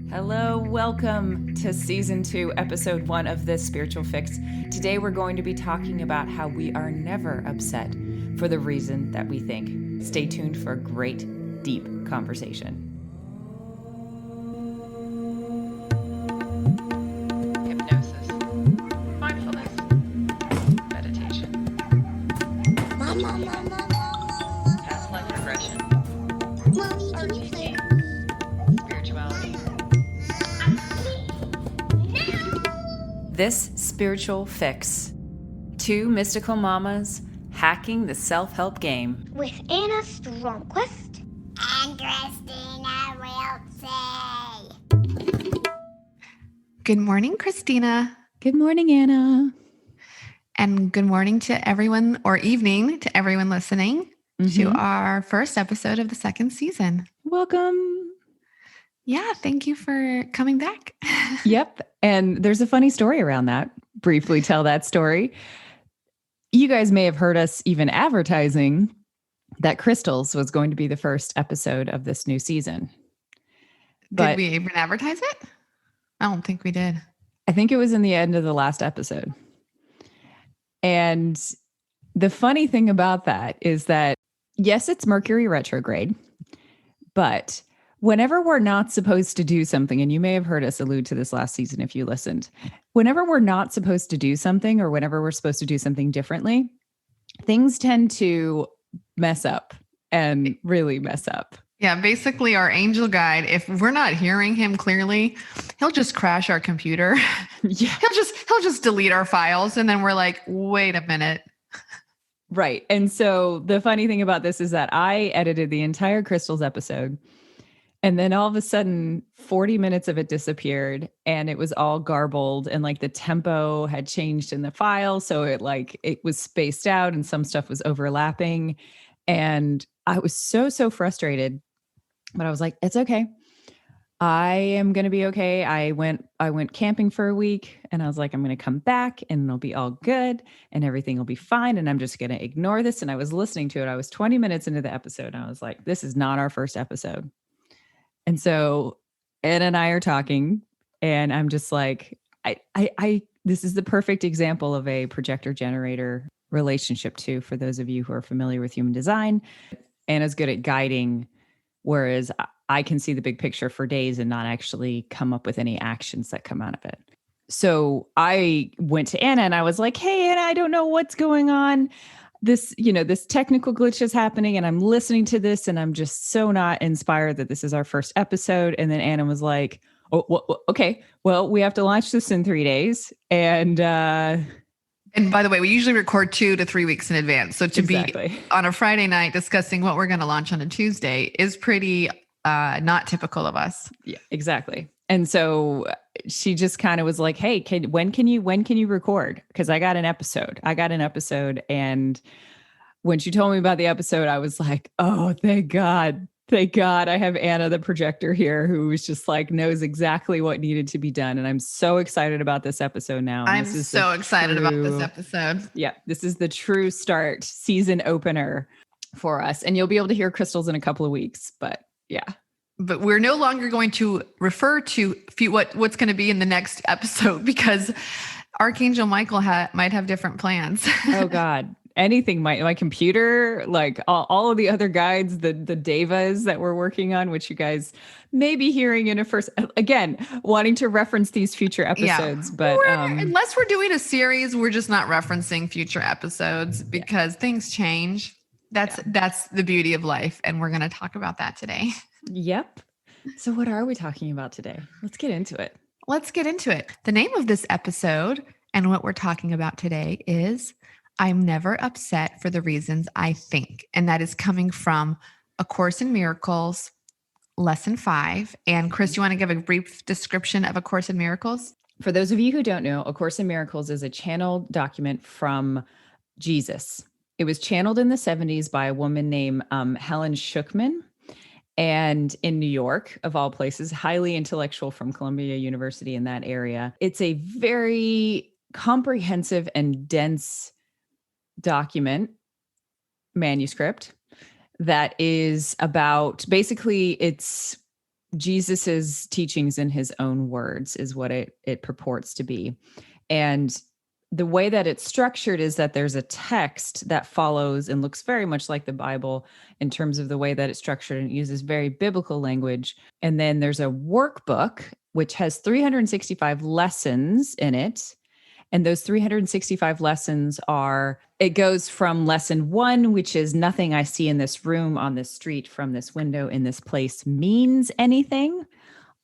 Hello, welcome to Season 2, Episode 1 of This Spiritual Fix. Today we're going to be talking about how we are never upset for the reason that we think. Stay tuned for a great, deep conversation. Hypnosis, mindfulness, meditation, past life regression, RTT, spirituality. This Spiritual Fix. Two mystical mamas hacking the self-help game. With Anna Stromquist and Kristina Wiltsey. Good morning, Kristina. Good morning, Anna. And good morning to everyone, or evening to everyone listening to our first episode of the second season. Welcome. Yeah, thank you for coming back. Yep. And there's a funny story around that. Briefly tell that story. You guys may have heard us even advertising that Crystals was going to be the first episode of this new season. Did we even advertise it? I don't think we did. I think it was in the end of the last episode. And the funny thing about that is that, yes, it's Mercury retrograde, but whenever we're not supposed to do something, and you may have heard us allude to this last season if you listened, whenever we're not supposed to do something or whenever we're supposed to do something differently, things tend to mess up and really mess up. Yeah, basically our angel guide, if we're not hearing him clearly, he'll just crash our computer. Yeah. He'll just delete our files. And then we're like, wait a minute. Right. And so the funny thing about this is that I edited the entire Crystals episode. And then all of a sudden, 40 minutes of it disappeared and it was all garbled and like the tempo had changed in the file. So it was spaced out and some stuff was overlapping. And I was so frustrated, but I was like, it's okay. I am going to be okay. I went camping for a week and I was like, I'm going to come back and it'll be all good and everything will be fine. And I'm just going to ignore this. And I was listening to it. I was 20 minutes into the episode. And I was like, this is not our first episode. And so Ed and I are talking and I'm just like, this is the perfect example of a projector generator relationship too, for those of you who are familiar with human design. Anna's good at guiding, whereas I can see the big picture for days and not actually come up with any actions that come out of it. So I went to Anna and I was like, hey, Anna, I don't know what's going on. This technical glitch is happening and I'm listening to this and I'm just so not inspired that this is our first episode. And then Anna was like, okay, well, we have to launch this in 3 days. And by the way, we usually record 2 to 3 weeks in advance. So to be on a Friday night discussing what we're going to launch on a Tuesday is pretty not typical of us. Yeah, exactly. And so she just kind of was like, hey, when can you record? Because I got an episode. And when she told me about the episode, I was like, oh, thank God. I have Anna, the projector here, who was just like, knows exactly what needed to be done. And I'm so excited about this episode now. I'm so excited about this episode. Yeah, this is the true start, season opener for us. And you'll be able to hear Crystals in a couple of weeks, but yeah. But we're no longer going to refer to what's going to be in the next episode because Archangel Michael might have different plans. Oh God. Anything, my computer, like all of the other guides, the devas that we're working on, which you guys may be hearing in a first, again, wanting to reference these future episodes. But unless we're doing a series, we're just not referencing future episodes because things change. That's the beauty of life. And we're going to talk about that today. Yep. So what are we talking about today? Let's get into it. The name of this episode and what we're talking about today is I'm Never Upset for the Reasons I Think. And that is coming from A Course in Miracles, Lesson 5. And Chris, you want to give a brief description of A Course in Miracles? For those of you who don't know, A Course in Miracles is a channeled document from Jesus. It was channeled in the 70s by a woman named Helen Schucman. And in New York, of all places, highly intellectual from Columbia University in that area. It's a very comprehensive and dense manuscript that is about, basically it's Jesus's teachings in his own words is what it purports to be. And the way that it's structured is that there's a text that follows and looks very much like the Bible in terms of the way that it's structured, and it uses very biblical language. And then there's a workbook, which has 365 lessons in it. And those 365 lessons it goes from lesson 1, which is nothing I see in this room, on this street, from this window, in this place means anything,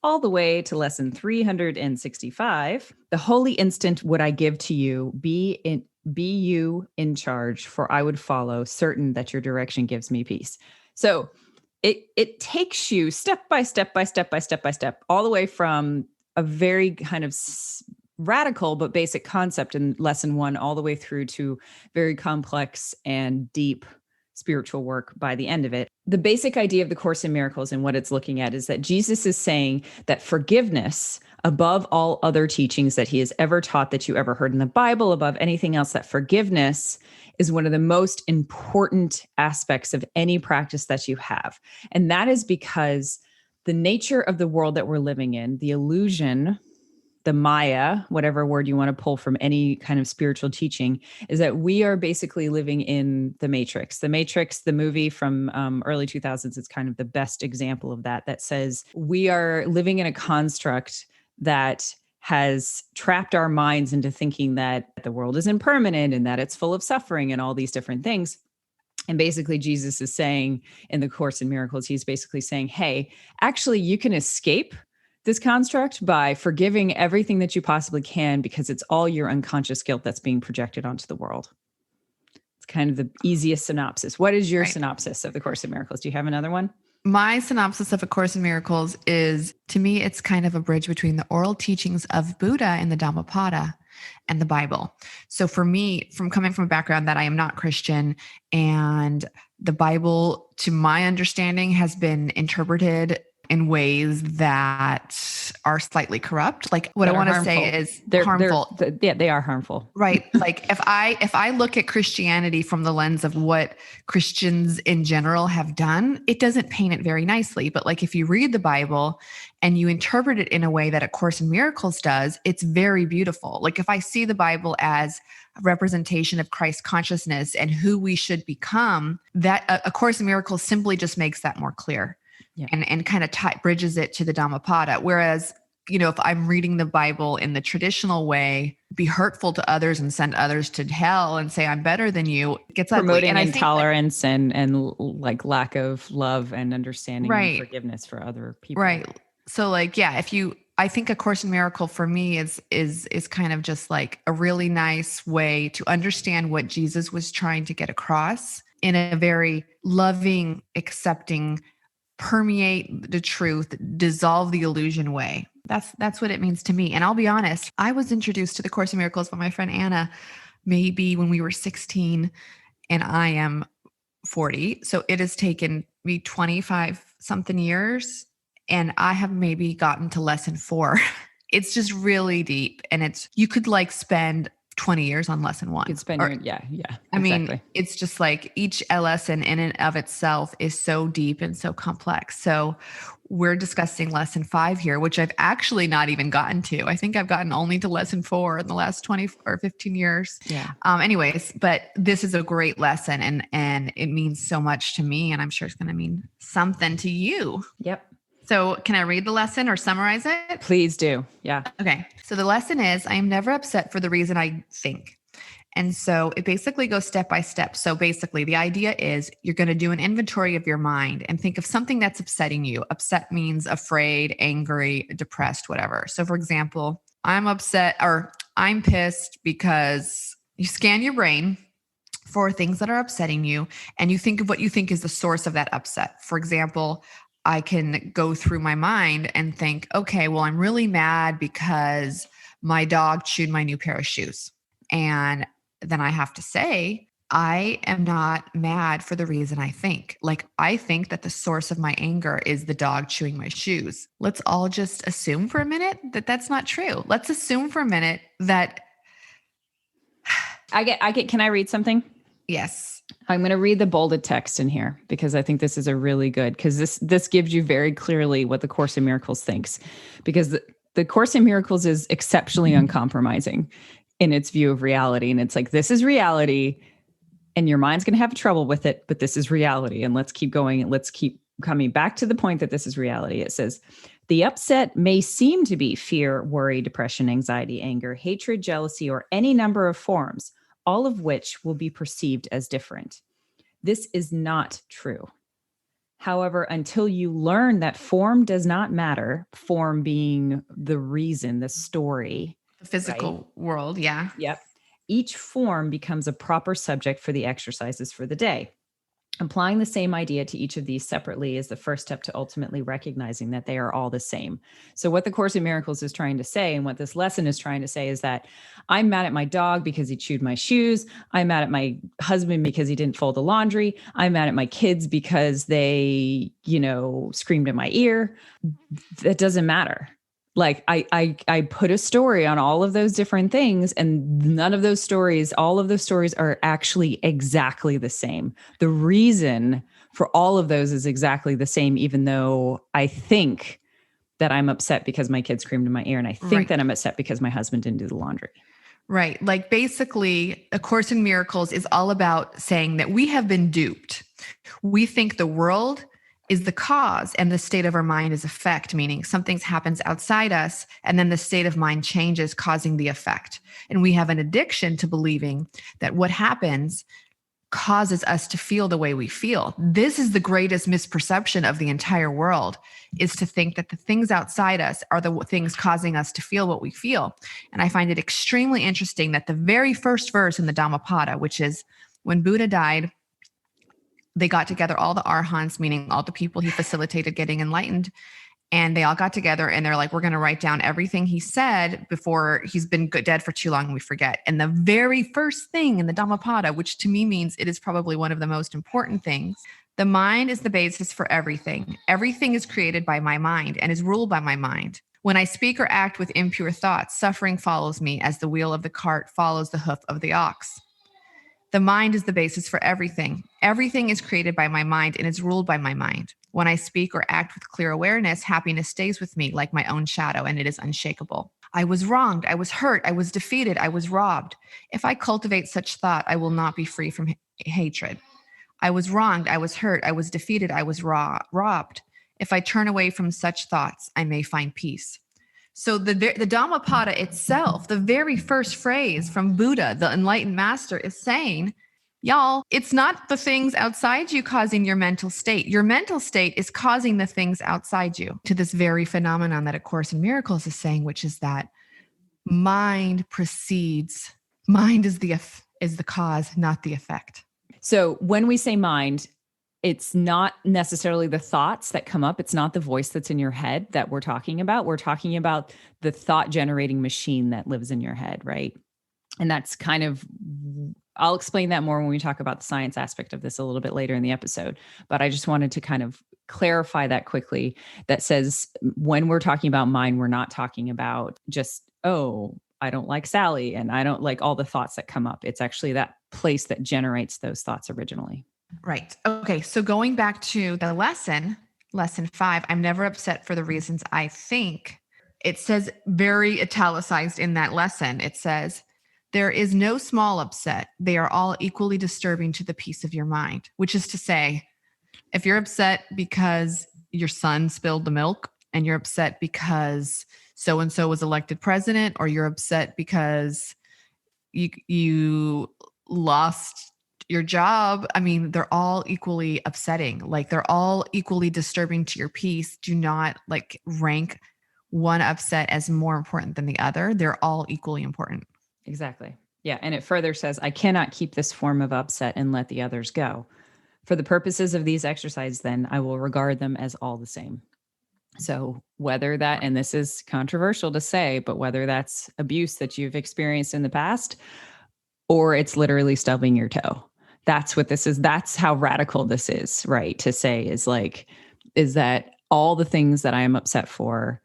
all the way to lesson 365. The holy instant would I give to you, be you in charge, for I would follow, certain that your direction gives me peace. So it takes you step by step, all the way from a very kind of radical but basic concept in lesson 1 all the way through to very complex and deep spiritual work by the end of it. The basic idea of the Course in Miracles and what it's looking at is that Jesus is saying that forgiveness, above all other teachings that he has ever taught, that you ever heard in the Bible, above anything else, that forgiveness is one of the most important aspects of any practice that you have. And that is because the nature of the world that we're living in, the illusion, the Maya, whatever word you want to pull from any kind of spiritual teaching, is that we are basically living in the Matrix. The Matrix, the movie from early 2000s, is kind of the best example of that says we are living in a construct that has trapped our minds into thinking that the world is impermanent and that it's full of suffering and all these different things. And basically, Jesus is saying in the Course in Miracles, he's basically saying, hey, actually, you can escape this construct by forgiving everything that you possibly can, because it's all your unconscious guilt that's being projected onto the world. It's kind of the easiest synopsis. What is your synopsis of the Course in Miracles? Do you have another one? My synopsis of A Course in Miracles is, to me, it's kind of a bridge between the oral teachings of Buddha in the Dhammapada and the Bible. So for me, from coming from a background that I am not Christian, and the Bible, to my understanding, has been interpreted in ways that are slightly corrupt. Like what I want to say is they're harmful. They are harmful. Right. Like if I look at Christianity from the lens of what Christians in general have done, it doesn't paint it very nicely. But like if you read the Bible and you interpret it in a way that A Course in Miracles does, it's very beautiful. Like if I see the Bible as a representation of Christ consciousness and who we should become, that A Course in Miracles simply just makes that more clear. Yeah. And kind of bridges it to the Dhammapada. Whereas, if I'm reading the Bible in the traditional way, be hurtful to others and send others to hell and say, I'm better than you, it gets promoting ugly. And intolerance and like lack of love and understanding and forgiveness for other people. Right. So like, yeah, I think A Course in Miracle for me is kind of just like a really nice way to understand what Jesus was trying to get across in a very loving, accepting, permeate the truth, dissolve the illusion way. That's what it means to me. And I'll be honest, I was introduced to the Course in Miracles by my friend Anna, maybe when we were 16, and I am 40. So it has taken me 25 something years, and I have maybe gotten to lesson 4. It's just really deep, and you could like spend 20 years on lesson 1. You could spend yeah. I mean, it's just like each lesson in and of itself is so deep and so complex. So we're discussing lesson 5 here, which I've actually not even gotten to. I think I've gotten only to lesson 4 in the last 20 or 15 years. Yeah. Anyways, but this is a great lesson, and it means so much to me, and I'm sure it's going to mean something to you. Yep. So can I read the lesson or summarize it? Please do. Yeah. Okay. So the lesson is, I am never upset for the reason I think. And so it basically goes step by step. So basically the idea is you're going to do an inventory of your mind and think of something that's upsetting you. Upset means afraid, angry, depressed, whatever. So for example, I'm upset or I'm pissed because you scan your brain for things that are upsetting you, and you think of what you think is the source of that upset. For example, I can go through my mind and think, okay, well, I'm really mad because my dog chewed my new pair of shoes. And then I have to say, I am not mad for the reason I think. Like, I think that the source of my anger is the dog chewing my shoes. Let's all just assume for a minute that that's not true. Let's assume for a minute that. Can I read something? Yes. I'm going to read the bolded text in here because I think this is a really good, because this gives you very clearly what the Course in Miracles thinks, because the Course in Miracles is exceptionally uncompromising in its view of reality. And it's like, this is reality and your mind's going to have trouble with it, but this is reality. And let's keep going. And let's keep coming back to the point that this is reality. It says, the upset may seem to be fear, worry, depression, anxiety, anger, hatred, jealousy, or any number of forms, all of which will be perceived as different. This is not true. However, until you learn that form does not matter, form being the reason, the story, The physical world. Yeah. yep, each form becomes a proper subject for the exercises for the day. Applying the same idea to each of these separately is the first step to ultimately recognizing that they are all the same. So what the Course in Miracles is trying to say, and what this lesson is trying to say, is that I'm mad at my dog because he chewed my shoes. I'm mad at my husband because he didn't fold the laundry. I'm mad at my kids because they, screamed in my ear. That doesn't matter. Like I put a story on all of those different things, and all of those stories are actually exactly the same. The reason for all of those is exactly the same, even though I think that I'm upset because my kid screamed in my ear, and I think that I'm upset because my husband didn't do the laundry. Right. Like basically, A Course in Miracles is all about saying that we have been duped. We think the world is the cause and the state of our mind is effect, meaning something happens outside us and then the state of mind changes, causing the effect. And we have an addiction to believing that what happens causes us to feel the way we feel. This is the greatest misperception of the entire world, is to think that the things outside us are the things causing us to feel what we feel. And I find it extremely interesting that the very first verse in the Dhammapada, which is when Buddha died, they got together, all the arhants, meaning all the people he facilitated getting enlightened. And they all got together and they're like, we're going to write down everything he said before he's been dead for too long and we forget. And the very first thing in the Dhammapada, which to me means it is probably one of the most important things, the mind is the basis for everything. Everything is created by my mind and is ruled by my mind. When I speak or act with impure thoughts, suffering follows me as the wheel of the cart follows the hoof of the ox. The mind is the basis for everything. Everything is created by my mind and is ruled by my mind. When I speak or act with clear awareness, happiness stays with me like my own shadow, and it is unshakable. I was wronged. I was hurt. I was defeated. I was robbed. If I cultivate such thought, I will not be free from hatred. I was wronged. I was hurt. I was defeated. I was robbed. If I turn away from such thoughts, I may find peace. So the Dhammapada itself, the very first phrase from Buddha, the enlightened master, is saying, y'all, it's not the things outside you causing your mental state. Your mental state is causing the things outside you, to this very phenomenon that A Course in Miracles is saying, which is that mind is the cause, not the effect. So when we say mind, it's not necessarily the thoughts that come up. It's not the voice that's in your head that we're talking about. We're talking about the thought generating machine that lives in your head, right? And that's kind of, I'll explain that more when we talk about the science aspect of this a little bit later in the episode. But I just wanted to kind of clarify that quickly. That says, when we're talking about mind, we're not talking about just, oh, I don't like Sally and I don't like all the thoughts that come up. It's actually that place that generates those thoughts originally. Right. Okay. So going back to the lesson 5, I'm never upset for the reasons I think. It says, very italicized in that lesson, it says, there is no small upset. They are all equally disturbing to the peace of your mind, which is to say, if you're upset because your son spilled the milk and you're upset because so-and-so was elected president, or you're upset because you lost your job, I mean, they're all equally upsetting. Like, they're all equally disturbing to your peace. Do not rank one upset as more important than the other. They're all equally important. Exactly. Yeah. And it further says, I cannot keep this form of upset and let the others go. For the purposes of these exercises, then I will regard them as all the same. So whether that, and this is controversial to say, but whether that's abuse that you've experienced in the past, or it's literally stubbing your toe, that's what this is. That's how radical this is, right? To say is that all the things that I am upset for,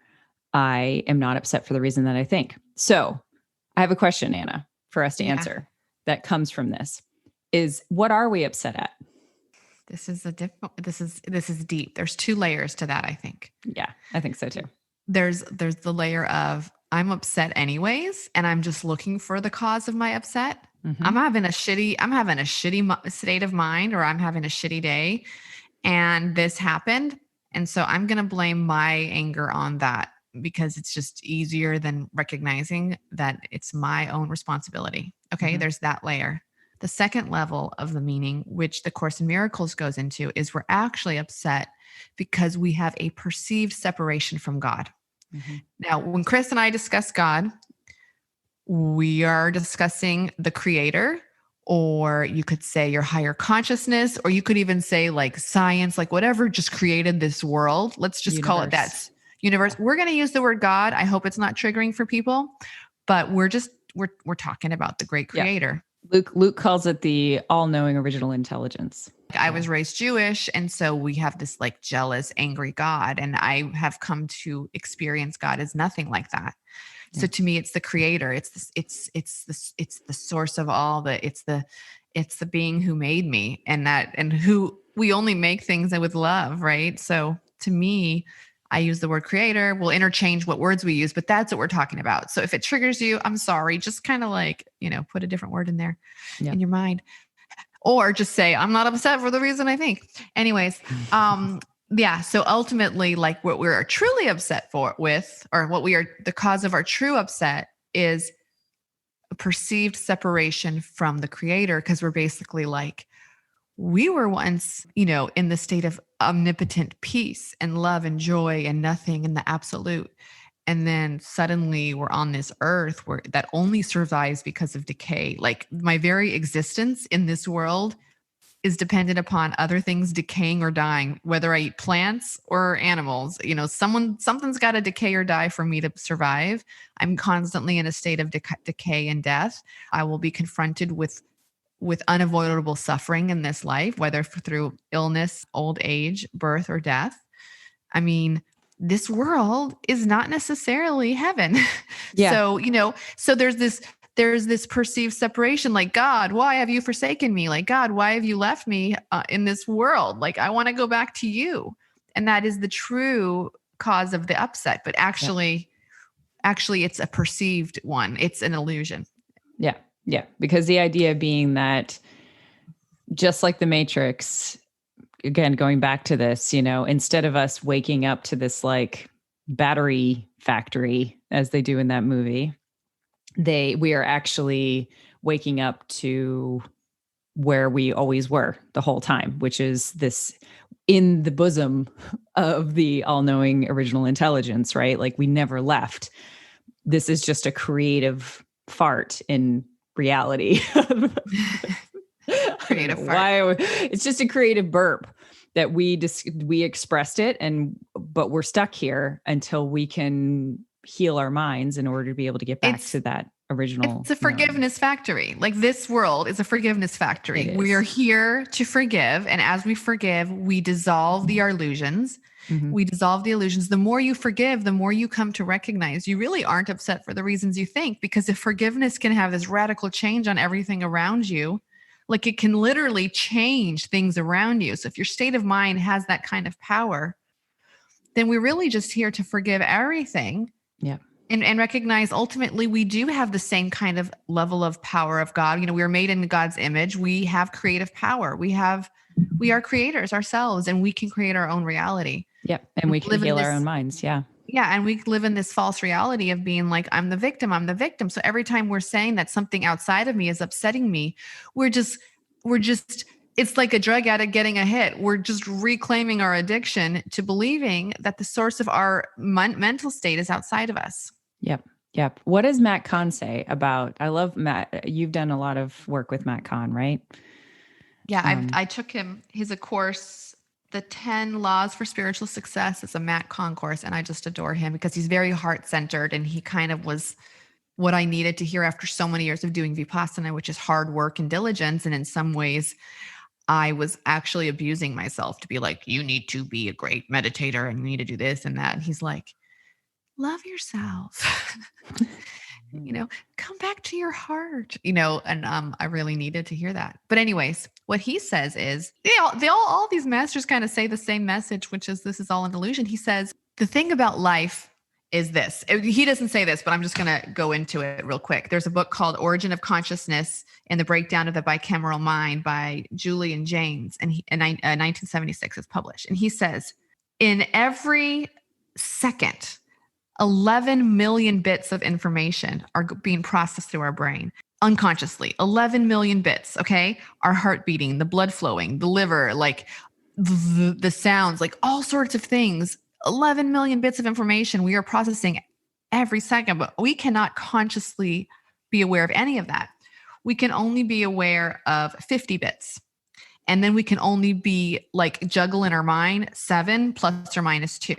I am not upset for the reason that I think. So I have a question, Anna, for us to answer that comes from this. is what are we upset at? This is deep. There's 2 layers to that, I think. Yeah, I think so too. There's the layer of I'm upset anyways, and I'm just looking for the cause of my upset. Mhm. I'm having a shitty state of mind, or I'm having a shitty day, and this happened. And so I'm going to blame my anger on that because it's just easier than recognizing that it's my own responsibility. Okay. Mhm. There's that layer. The second level of the meaning, which the Course in Miracles goes into, is we're actually upset because we have a perceived separation from God. Mhm. Now, when Chris and I discuss God, we are discussing the creator, or you could say your higher consciousness, or you could even say like science, like whatever just created this world. Let's just call it that universe. We're going to use the word God. I hope it's not triggering for people, but we're talking about the great creator. Luke calls it the all-knowing original intelligence. I was raised Jewish, and so we have this like jealous, angry God, and I have come to experience God as nothing like that. So to me, it's the creator. It's the source of all it's the being who made me, and who we only make things with love, right? So to me, I use the word creator. We'll interchange what words we use, but that's what we're talking about. So if it triggers you, I'm sorry. Just kind of like, put a different word in there in your mind, or just say, I'm not upset for the reason I think. Anyways, yeah. So ultimately, like what we're truly upset or the cause of our true upset is a perceived separation from the creator. Cause we're basically like, we were once, in the state of omnipotent peace and love and joy and nothing in the absolute. And then suddenly we're on this earth that only survives because of decay. Like my very existence in this world is dependent upon other things decaying or dying, whether I eat plants or animals. Something's got to decay or die for me to survive. I'm constantly in a state of decay and death. I will be confronted with unavoidable suffering in this life, whether through illness, old age, birth, or death. I mean, this world is not necessarily heaven. Yeah. So there's this perceived separation, like, God, why have you forsaken me? Like, God, why have you left me in this world? Like, I want to go back to you. And that is the true cause of the upset. But actually, it's a perceived one. It's an illusion. Yeah. Yeah. Because the idea being that just like the Matrix, again, going back to this, instead of us waking up to this like battery factory as they do in that movie, we are actually waking up to where we always were the whole time, which is this in the bosom of the all-knowing original intelligence, right? Like we never left. This is just a creative fart in reality. Creative fart. It's just a creative burp that we expressed it, but we're stuck here until we can heal our minds in order to be able to get back to that original. It's a forgiveness factory. Like this world is a forgiveness factory. We are here to forgive. And as we forgive, we dissolve the illusions. Mm-hmm. We dissolve the illusions. The more you forgive, the more you come to recognize you really aren't upset for the reasons you think, because if forgiveness can have this radical change on everything around you, like it can literally change things around you. So if your state of mind has that kind of power, then we're really just here to forgive everything. Yeah. And recognize ultimately we do have the same kind of level of power of God. We were made in God's image. We have creative power. We are creators ourselves, and we can create our own reality. Yep. And we can heal our own minds. Yeah. Yeah. And we live in this false reality of being like, I'm the victim. So every time we're saying that something outside of me is upsetting me, we're just, it's like a drug addict getting a hit. We're just reclaiming our addiction to believing that the source of our mental state is outside of us. Yep. Yep. What does Matt Kahn say about, I love Matt. You've done a lot of work with Matt Kahn, right? Yeah. I took his course, The 10 Laws for Spiritual Success. It's a Matt Kahn course. And I just adore him because he's very heart-centered. And he kind of was what I needed to hear after so many years of doing Vipassana, which is hard work and diligence. And in some ways, I was actually abusing myself to be like, you need to be a great meditator and you need to do this and that. And he's like, love yourself. come back to your heart, and I really needed to hear that. But anyways, what he says is, all these masters kind of say the same message, which is this is all an illusion. He says, the thing about life is this. He doesn't say this, but I'm just going to go into it real quick. There's a book called Origin of Consciousness and the Breakdown of the Bicameral Mind by Julian Jaynes, and in 1976 it's published. And he says, in every second, 11 million bits of information are being processed through our brain unconsciously. 11 million bits. Okay. Our heart beating, the blood flowing, the liver, like the sounds, like all sorts of things. 11 million bits of information we are processing every second, but we cannot consciously be aware of any of that. We can only be aware of 50 bits. And then we can only be like juggle in our mind 7 plus or minus 2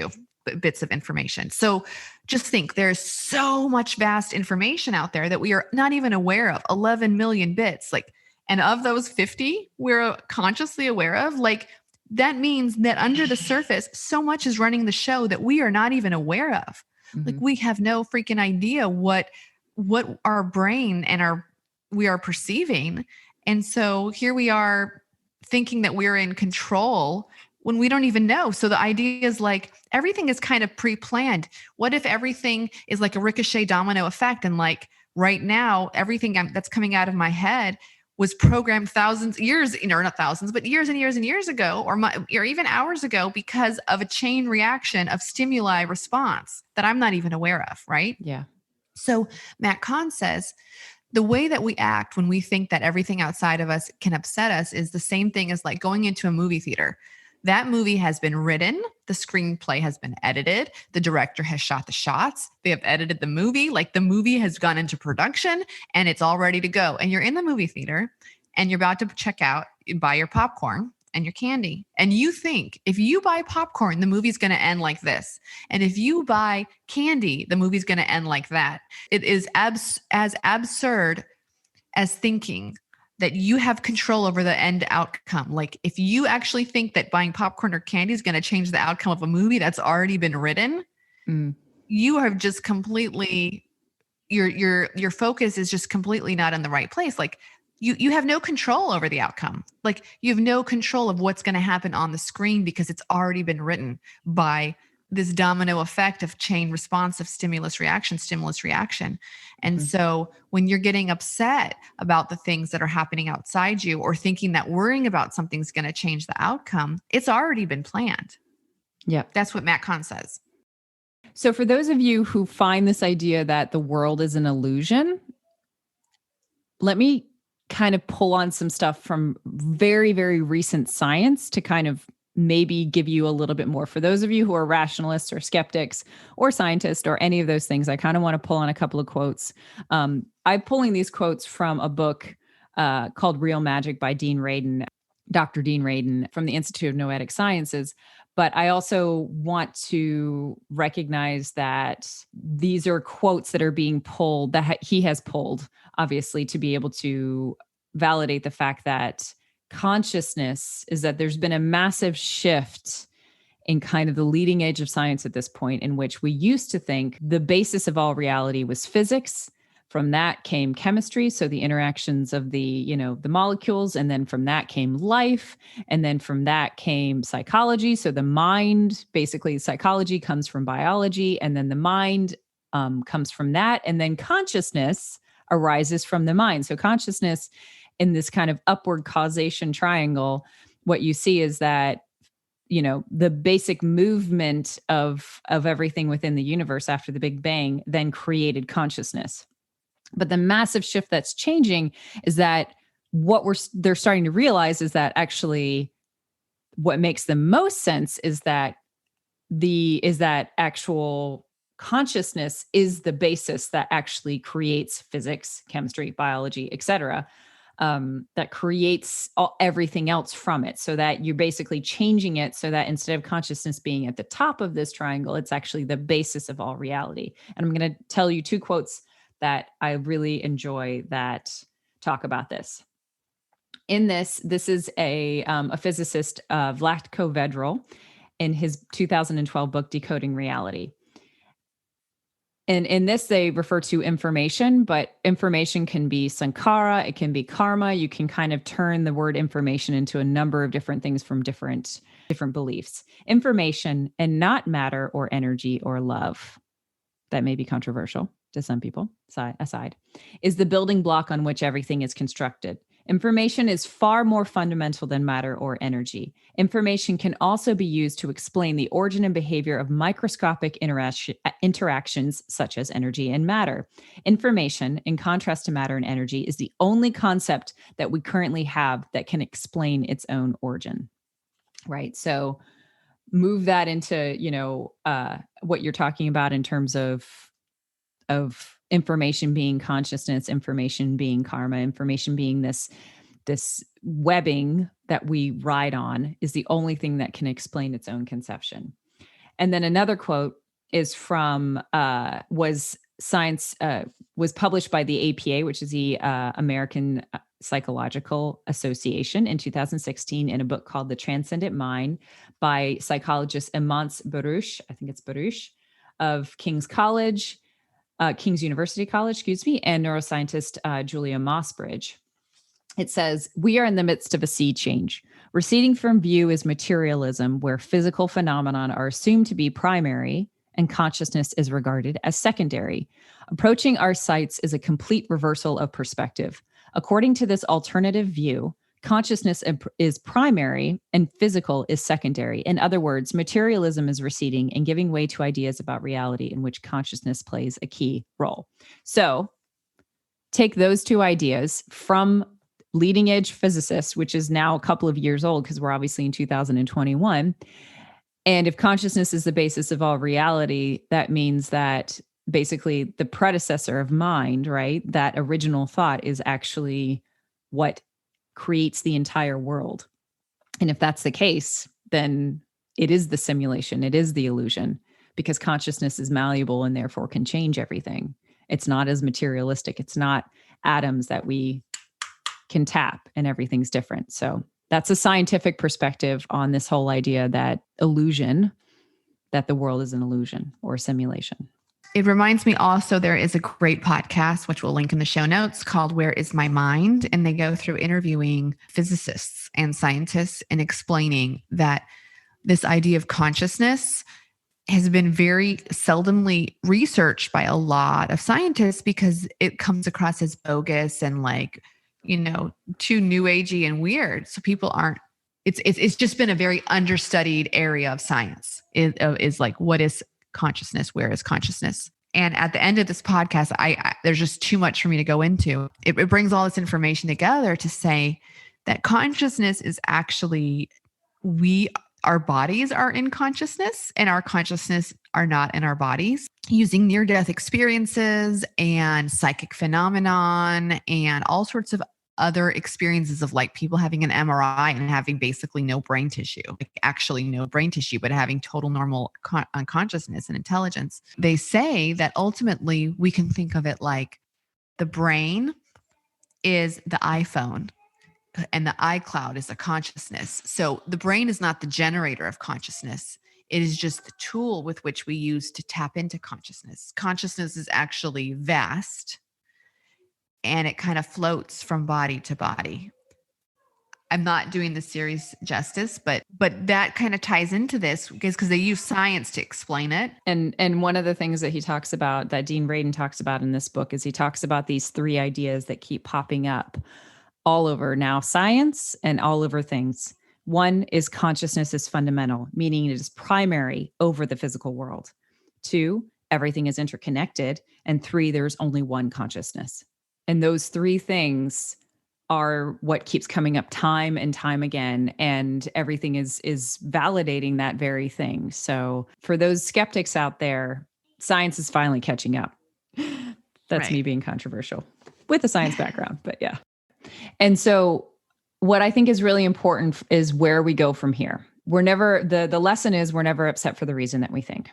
bits of information. So just think, there's so much vast information out there that we are not even aware of. 11 million bits, and of those 50 we're consciously aware of. That means that under the surface, so much is running the show that we are not even aware of. Mm-hmm. We have no freaking idea what our brain and we are perceiving. And so here we are thinking that we're in control when we don't even know. So the idea is everything is kind of pre-planned. What if everything is like a ricochet domino effect? And right now, everything that's coming out of my head was programmed years and years and years ago, or even hours ago, because of a chain reaction of stimuli response that I'm not even aware of, right? Yeah. So Matt Kahn says, the way that we act when we think that everything outside of us can upset us is the same thing as going into a movie theater. That movie has been written, the screenplay has been edited, the director has shot the shots, they have edited the movie, the movie has gone into production and it's all ready to go. And you're in the movie theater and you're about to check out, you buy your popcorn and your candy. And you think if you buy popcorn, the movie's going to end like this. And if you buy candy, the movie's going to end like that. It is as absurd as thinking that you have control over the end outcome. If you actually think that buying popcorn or candy is going to change the outcome of a movie that's already been written, you have just completely, your focus is just completely not in the right place. You have no control over the outcome. You have no control of what's going to happen on the screen because it's already been written by this domino effect of chain response of stimulus reaction. And so when you're getting upset about the things that are happening outside you, or thinking that worrying about something's going to change the outcome, it's already been planned. Yeah. That's what Matt Kahn says. So for those of you who find this idea that the world is an illusion, let me kind of pull on some stuff from very, very recent science to kind of maybe give you a little bit more. For those of you who are rationalists or skeptics or scientists or any of those things, I kind of want to pull on a couple of quotes. I'm pulling these quotes from a book called Real Magic by Dr. Dean Radin from the Institute of Noetic Sciences. But I also want to recognize that these are quotes that are being pulled, that he has pulled, obviously, to be able to validate the fact that consciousness is that there's been a massive shift in kind of the leading edge of science at this point, in which we used to think the basis of all reality was physics. From that came chemistry, so the interactions of the molecules, and then from that came life, and then from that came psychology. So the mind, basically psychology comes from biology, and then the mind comes from that, and then consciousness arises from the mind. So consciousness, in this kind of upward causation triangle, what you see is that the basic movement of everything within the universe after the Big Bang then created consciousness. But the massive shift that's changing is that they're starting to realize is that actually what makes the most sense is that actual consciousness is the basis that actually creates physics, chemistry, biology, etc. That creates everything else from it, so that you're basically changing it so that instead of consciousness being at the top of this triangle, it's actually the basis of all reality. And I'm going to tell you two quotes that I really enjoy that talk about this. In this is a physicist, Vlatko Vedral, in his 2012 book, Decoding Reality. And in this, they refer to information, but information can be sankhara, it can be karma. You can kind of turn the word information into a number of different things from different beliefs. Information and not matter or energy or love. That may be controversial to some people, aside, is the building block on which everything is constructed. Information is far more fundamental than matter or energy. Information can also be used to explain the origin and behavior of microscopic interactions such as energy and matter. Information, in contrast to matter and energy, is the only concept that we currently have that can explain its own origin. Right? So move that into, what you're talking about in terms of information being consciousness, information being karma, information being this webbing that we ride on is the only thing that can explain its own conception. And then another quote is from was published by the APA, which is the American Psychological Association, in 2016 in a book called The Transcendent Mind by psychologist Imants Baruch, I think it's Baruch, of King's University College, and neuroscientist Julia Mossbridge. It says, "We are in the midst of a sea change. Receding from view is materialism, where physical phenomena are assumed to be primary and consciousness is regarded as secondary. Approaching our sights is a complete reversal of perspective. According to this alternative view, consciousness is primary and physical is secondary. In other words, materialism is receding and giving way to ideas about reality in which consciousness plays a key role." So take those two ideas from leading edge physicists, which is now a couple of years old because we're obviously in 2021. And if consciousness is the basis of all reality, that means that basically the predecessor of mind, right? That original thought is actually what creates the entire world. And if that's the case, then it is the simulation, it is the illusion, because consciousness is malleable and therefore can change everything. It's not as materialistic. It's not atoms that we can tap and everything's different. So that's a scientific perspective on this whole idea that illusion, that the world is an illusion or a simulation. It reminds me also, there is a great podcast, which we'll link in the show notes, called Where is My Mind? And they go through interviewing physicists and scientists and explaining that this idea of consciousness has been very seldomly researched by a lot of scientists because it comes across as bogus and too new agey and weird. So people aren't, it's just been a very understudied area of science is like, what is consciousness? Where is consciousness? And at the end of this podcast, there's just too much for me to go into. It brings all this information together to say that consciousness is actually, our bodies are in consciousness and our consciousness are not in our bodies, using near-death experiences and psychic phenomenon and all sorts of other experiences of like people having an MRI and having basically no brain tissue, like actually no brain tissue, but having total normal unconsciousness and intelligence. They say that ultimately we can think of it like the brain is the iPhone and the iCloud is a consciousness. So the brain is not the generator of consciousness. It is just the tool with which we use to tap into consciousness. Consciousness is actually vast and it kind of floats from body to body. I'm not doing the series justice, but that kind of ties into this because they use science to explain it. And one of the things that he talks about, that Dean Radin talks about in this book, is he talks about these three ideas that keep popping up all over now science and all over things. One is consciousness is fundamental, meaning it is primary over the physical world. 2, everything is interconnected. And 3, there's only one consciousness. And those three things are what keeps coming up time and time again. And everything is validating that very thing. So for those skeptics out there, science is finally catching up. That's right. Me being controversial with a science background, but yeah. And so what I think is really important is where we go from here. We're never, the lesson is we're never upset for the reason that we think.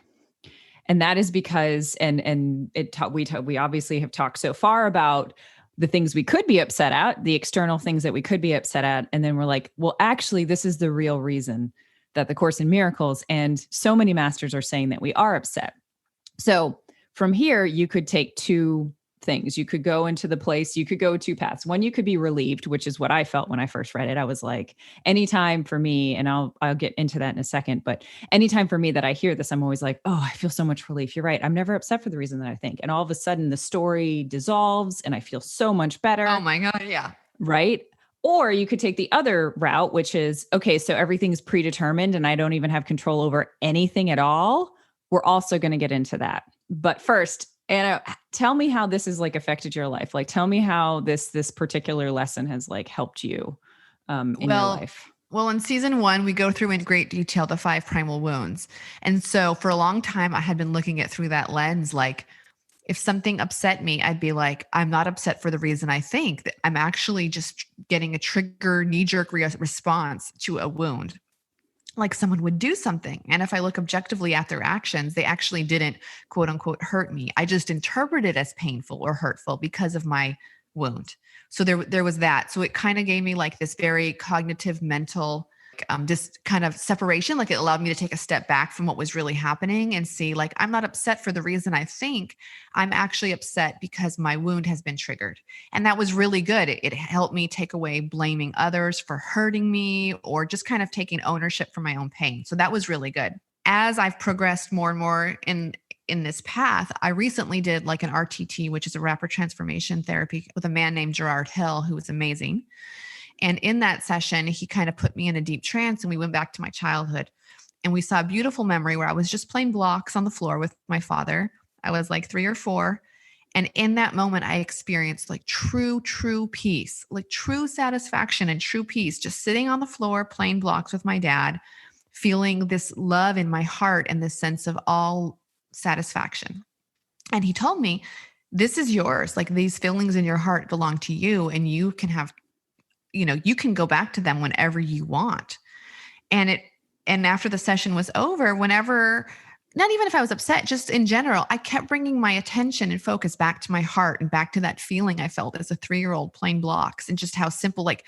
And that is because, we obviously have talked so far about the things we could be upset at, the external things that we could be upset at. And then we're like, well, actually, this is the real reason that the Course in Miracles and so many masters are saying that we are upset. So from here, you could take two things. You could go into the place, you could go two paths. One, you could be relieved, which is what I felt when I first read it. I was like, anytime for me, and I'll get into that in a second, but anytime for me that I hear this, I'm always like, oh, I feel so much relief. You're right. I'm never upset for the reason that I think. And all of a sudden the story dissolves and I feel so much better. Oh my God. Yeah. Right. Or you could take the other route, which is, okay, so everything's predetermined and I don't even have control over anything at all. We're also going to get into that. But first, Anna, tell me how this has like affected your life. Like, tell me how this particular lesson has like helped you in your life. Well, in season 1, we go through in great detail the 5 primal wounds. And so for a long time, I had been looking at through that lens, like if something upset me, I'd be like, I'm not upset for the reason I think. That I'm actually just getting a trigger, knee-jerk response to a wound. Like someone would do something. And if I look objectively at their actions, they actually didn't quote unquote hurt me. I just interpreted it as painful or hurtful because of my wound. So there was that. So it kind of gave me like this very cognitive, mental, just kind of separation. Like it allowed me to take a step back from what was really happening and see like, I'm not upset for the reason I think. I'm actually upset because my wound has been triggered. And that was really good. It helped me take away blaming others for hurting me or just kind of taking ownership for my own pain. So that was really good. As I've progressed more and more in this path, I recently did like an RTT, which is a rapid transformation therapy with a man named Gerard Hill, who was amazing. And in that session, he kind of put me in a deep trance and we went back to my childhood and we saw a beautiful memory where I was just playing blocks on the floor with my father. I was like 3 or 4. And in that moment, I experienced like true peace, like true satisfaction and true peace, just sitting on the floor, playing blocks with my dad, feeling this love in my heart and this sense of all satisfaction. And he told me, this is yours. Like these feelings in your heart belong to you and you can have, you can go back to them whenever you want. And after the session was over, whenever, not even if I was upset, just in general, I kept bringing my attention and focus back to my heart and back to that feeling I felt as a 3-year-old playing blocks and just how simple, like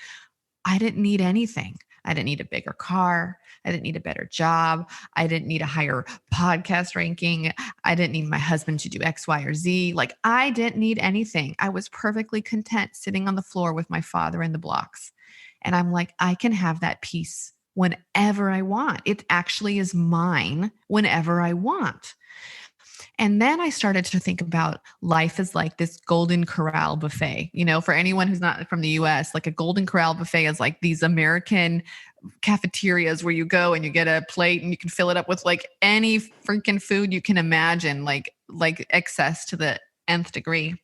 I didn't need anything. I didn't need a bigger car. I didn't need a better job. I didn't need a higher podcast ranking. I didn't need my husband to do X, Y, or Z. Like I didn't need anything. I was perfectly content sitting on the floor with my father in the blocks. And I'm like, I can have that peace whenever I want. It actually is mine whenever I want. And then I started to think about life as like this Golden Corral buffet. For anyone who's not from the US, like a Golden Corral buffet is like these American cafeterias where you go and you get a plate and you can fill it up with like any freaking food you can imagine, like excess to the nth degree.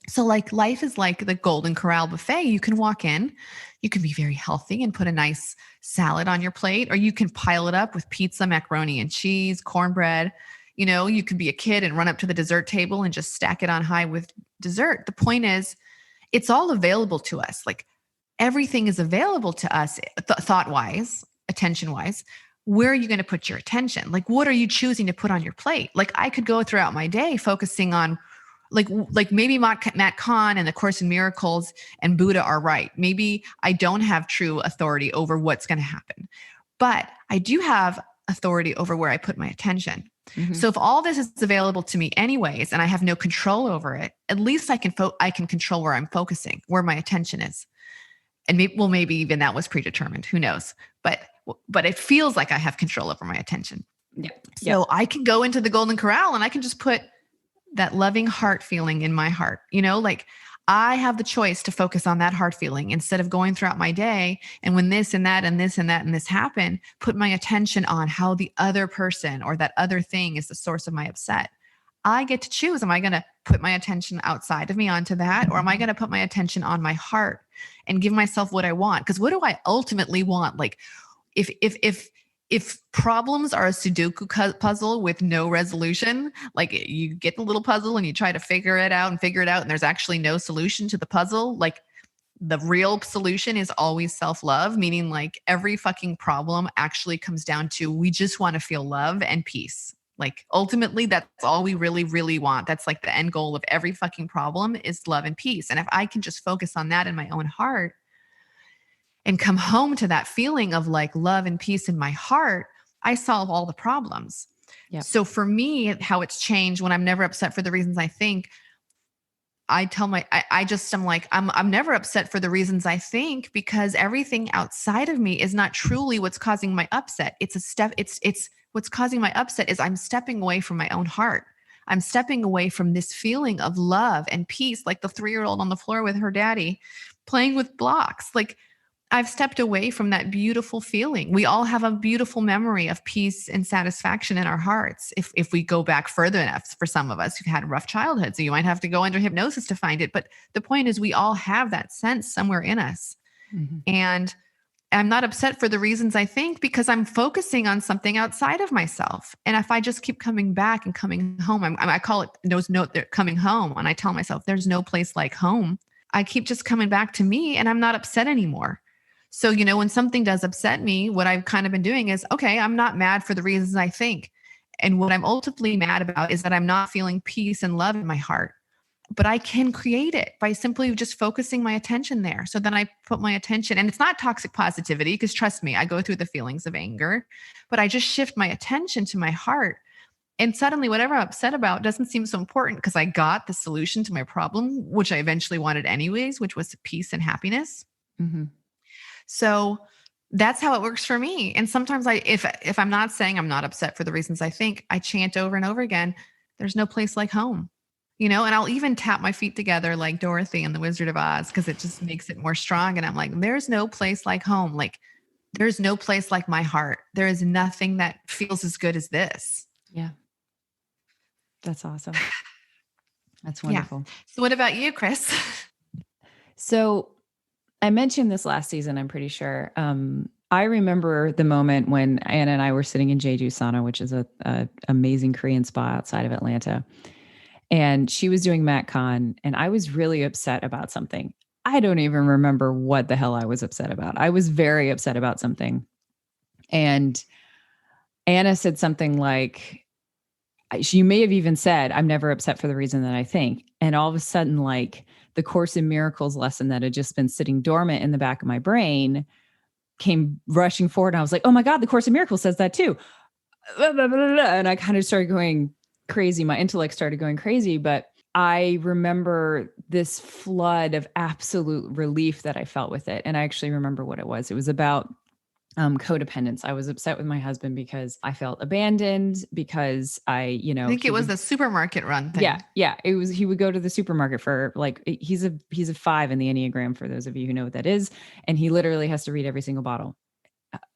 So like life is like the Golden Corral buffet. You can walk in, you can be very healthy and put a nice salad on your plate, or you can pile it up with pizza, macaroni and cheese, cornbread. You could be a kid and run up to the dessert table and just stack it on high with dessert. The point is, it's all available to us. Like everything is available to us, thought-wise, attention-wise. Where are you going to put your attention? Like, what are you choosing to put on your plate? Like I could go throughout my day focusing on like maybe Matt Kahn and the Course in Miracles and Buddha are right. Maybe I don't have true authority over what's going to happen, but I do have authority over where I put my attention. Mm-hmm. So if all this is available to me anyways, and I have no control over it, at least I can control where I'm focusing, where my attention is. And maybe even that was predetermined, who knows, but it feels like I have control over my attention. Yeah. So I can go into the Golden Corral and I can just put that loving heart feeling in my heart, like I have the choice to focus on that heart feeling instead of going throughout my day. And when this and that and this and that and this happen, put my attention on how the other person or that other thing is the source of my upset. I get to choose. Am I going to put my attention outside of me onto that? Or am I going to put my attention on my heart and give myself what I want? Because what do I ultimately want? Like if problems are a Sudoku puzzle with no resolution, like you get the little puzzle and you try to figure it out and there's actually no solution to the puzzle, like the real solution is always self-love, meaning like every fucking problem actually comes down to, we just want to feel love and peace. Like ultimately that's all we really, really want. That's like the end goal of every fucking problem is love and peace. And if I can just focus on that in my own heart, and come home to that feeling of like love and peace in my heart, I solve all the problems. Yep. So for me, how it's changed when I'm never upset for the reasons I think, I tell I'm like, I'm never upset for the reasons I think, because everything outside of me is not truly what's causing my upset. It's what's causing my upset is I'm stepping away from my own heart. I'm stepping away from this feeling of love and peace, like the 3-year-old on the floor with her daddy playing with blocks. Like, I've stepped away from that beautiful feeling. We all have a beautiful memory of peace and satisfaction in our hearts. If we go back further enough, for some of us who've had a rough childhood, so you might have to go under hypnosis to find it. But the point is, we all have that sense somewhere in us. Mm-hmm. And I'm not upset for the reasons I think, because I'm focusing on something outside of myself. And if I just keep coming back and coming home, I call it they're coming home. And I tell myself, there's no place like home. I keep just coming back to me, and I'm not upset anymore. So, when something does upset me, what I've kind of been doing is, okay, I'm not mad for the reasons I think. And what I'm ultimately mad about is that I'm not feeling peace and love in my heart. But I can create it by simply just focusing my attention there. So then I put my attention, and it's not toxic positivity, because trust me, I go through the feelings of anger, but I just shift my attention to my heart. And suddenly whatever I'm upset about doesn't seem so important, because I got the solution to my problem, which I eventually wanted anyways, which was peace and happiness. Mm-hmm. So that's how it works for me. And sometimes if I'm not saying I'm not upset for the reasons I think, I chant over and over again, there's no place like home, and I'll even tap my feet together like Dorothy in The Wizard of Oz, because it just makes it more strong. And I'm like, there's no place like home. Like, there's no place like my heart. There is nothing that feels as good as this. Yeah. That's awesome. That's wonderful. Yeah. So what about you, Chris? So I mentioned this last season, I'm pretty sure. I remember the moment when Anna and I were sitting in Jeju Sauna, which is a amazing Korean spa outside of Atlanta. And she was doing Matt Kahn, and I was really upset about something. I don't even remember what the hell I was upset about. I was very upset about something. And Anna said something like, she may have even said, I'm never upset for the reason that I think. And all of a sudden, like, the Course in Miracles lesson that had just been sitting dormant in the back of my brain came rushing forward. And I was like, oh my God, the Course in Miracles says that too. And I kind of started going crazy. My intellect started going crazy. But I remember this flood of absolute relief that I felt with it. And I actually remember what it was. It was about codependence. I was upset with my husband because I felt abandoned, because I think it was the supermarket run thing. Yeah. It was, he would go to the supermarket for he's a 5 in the Enneagram, for those of you who know what that is. And he literally has to read every single bottle,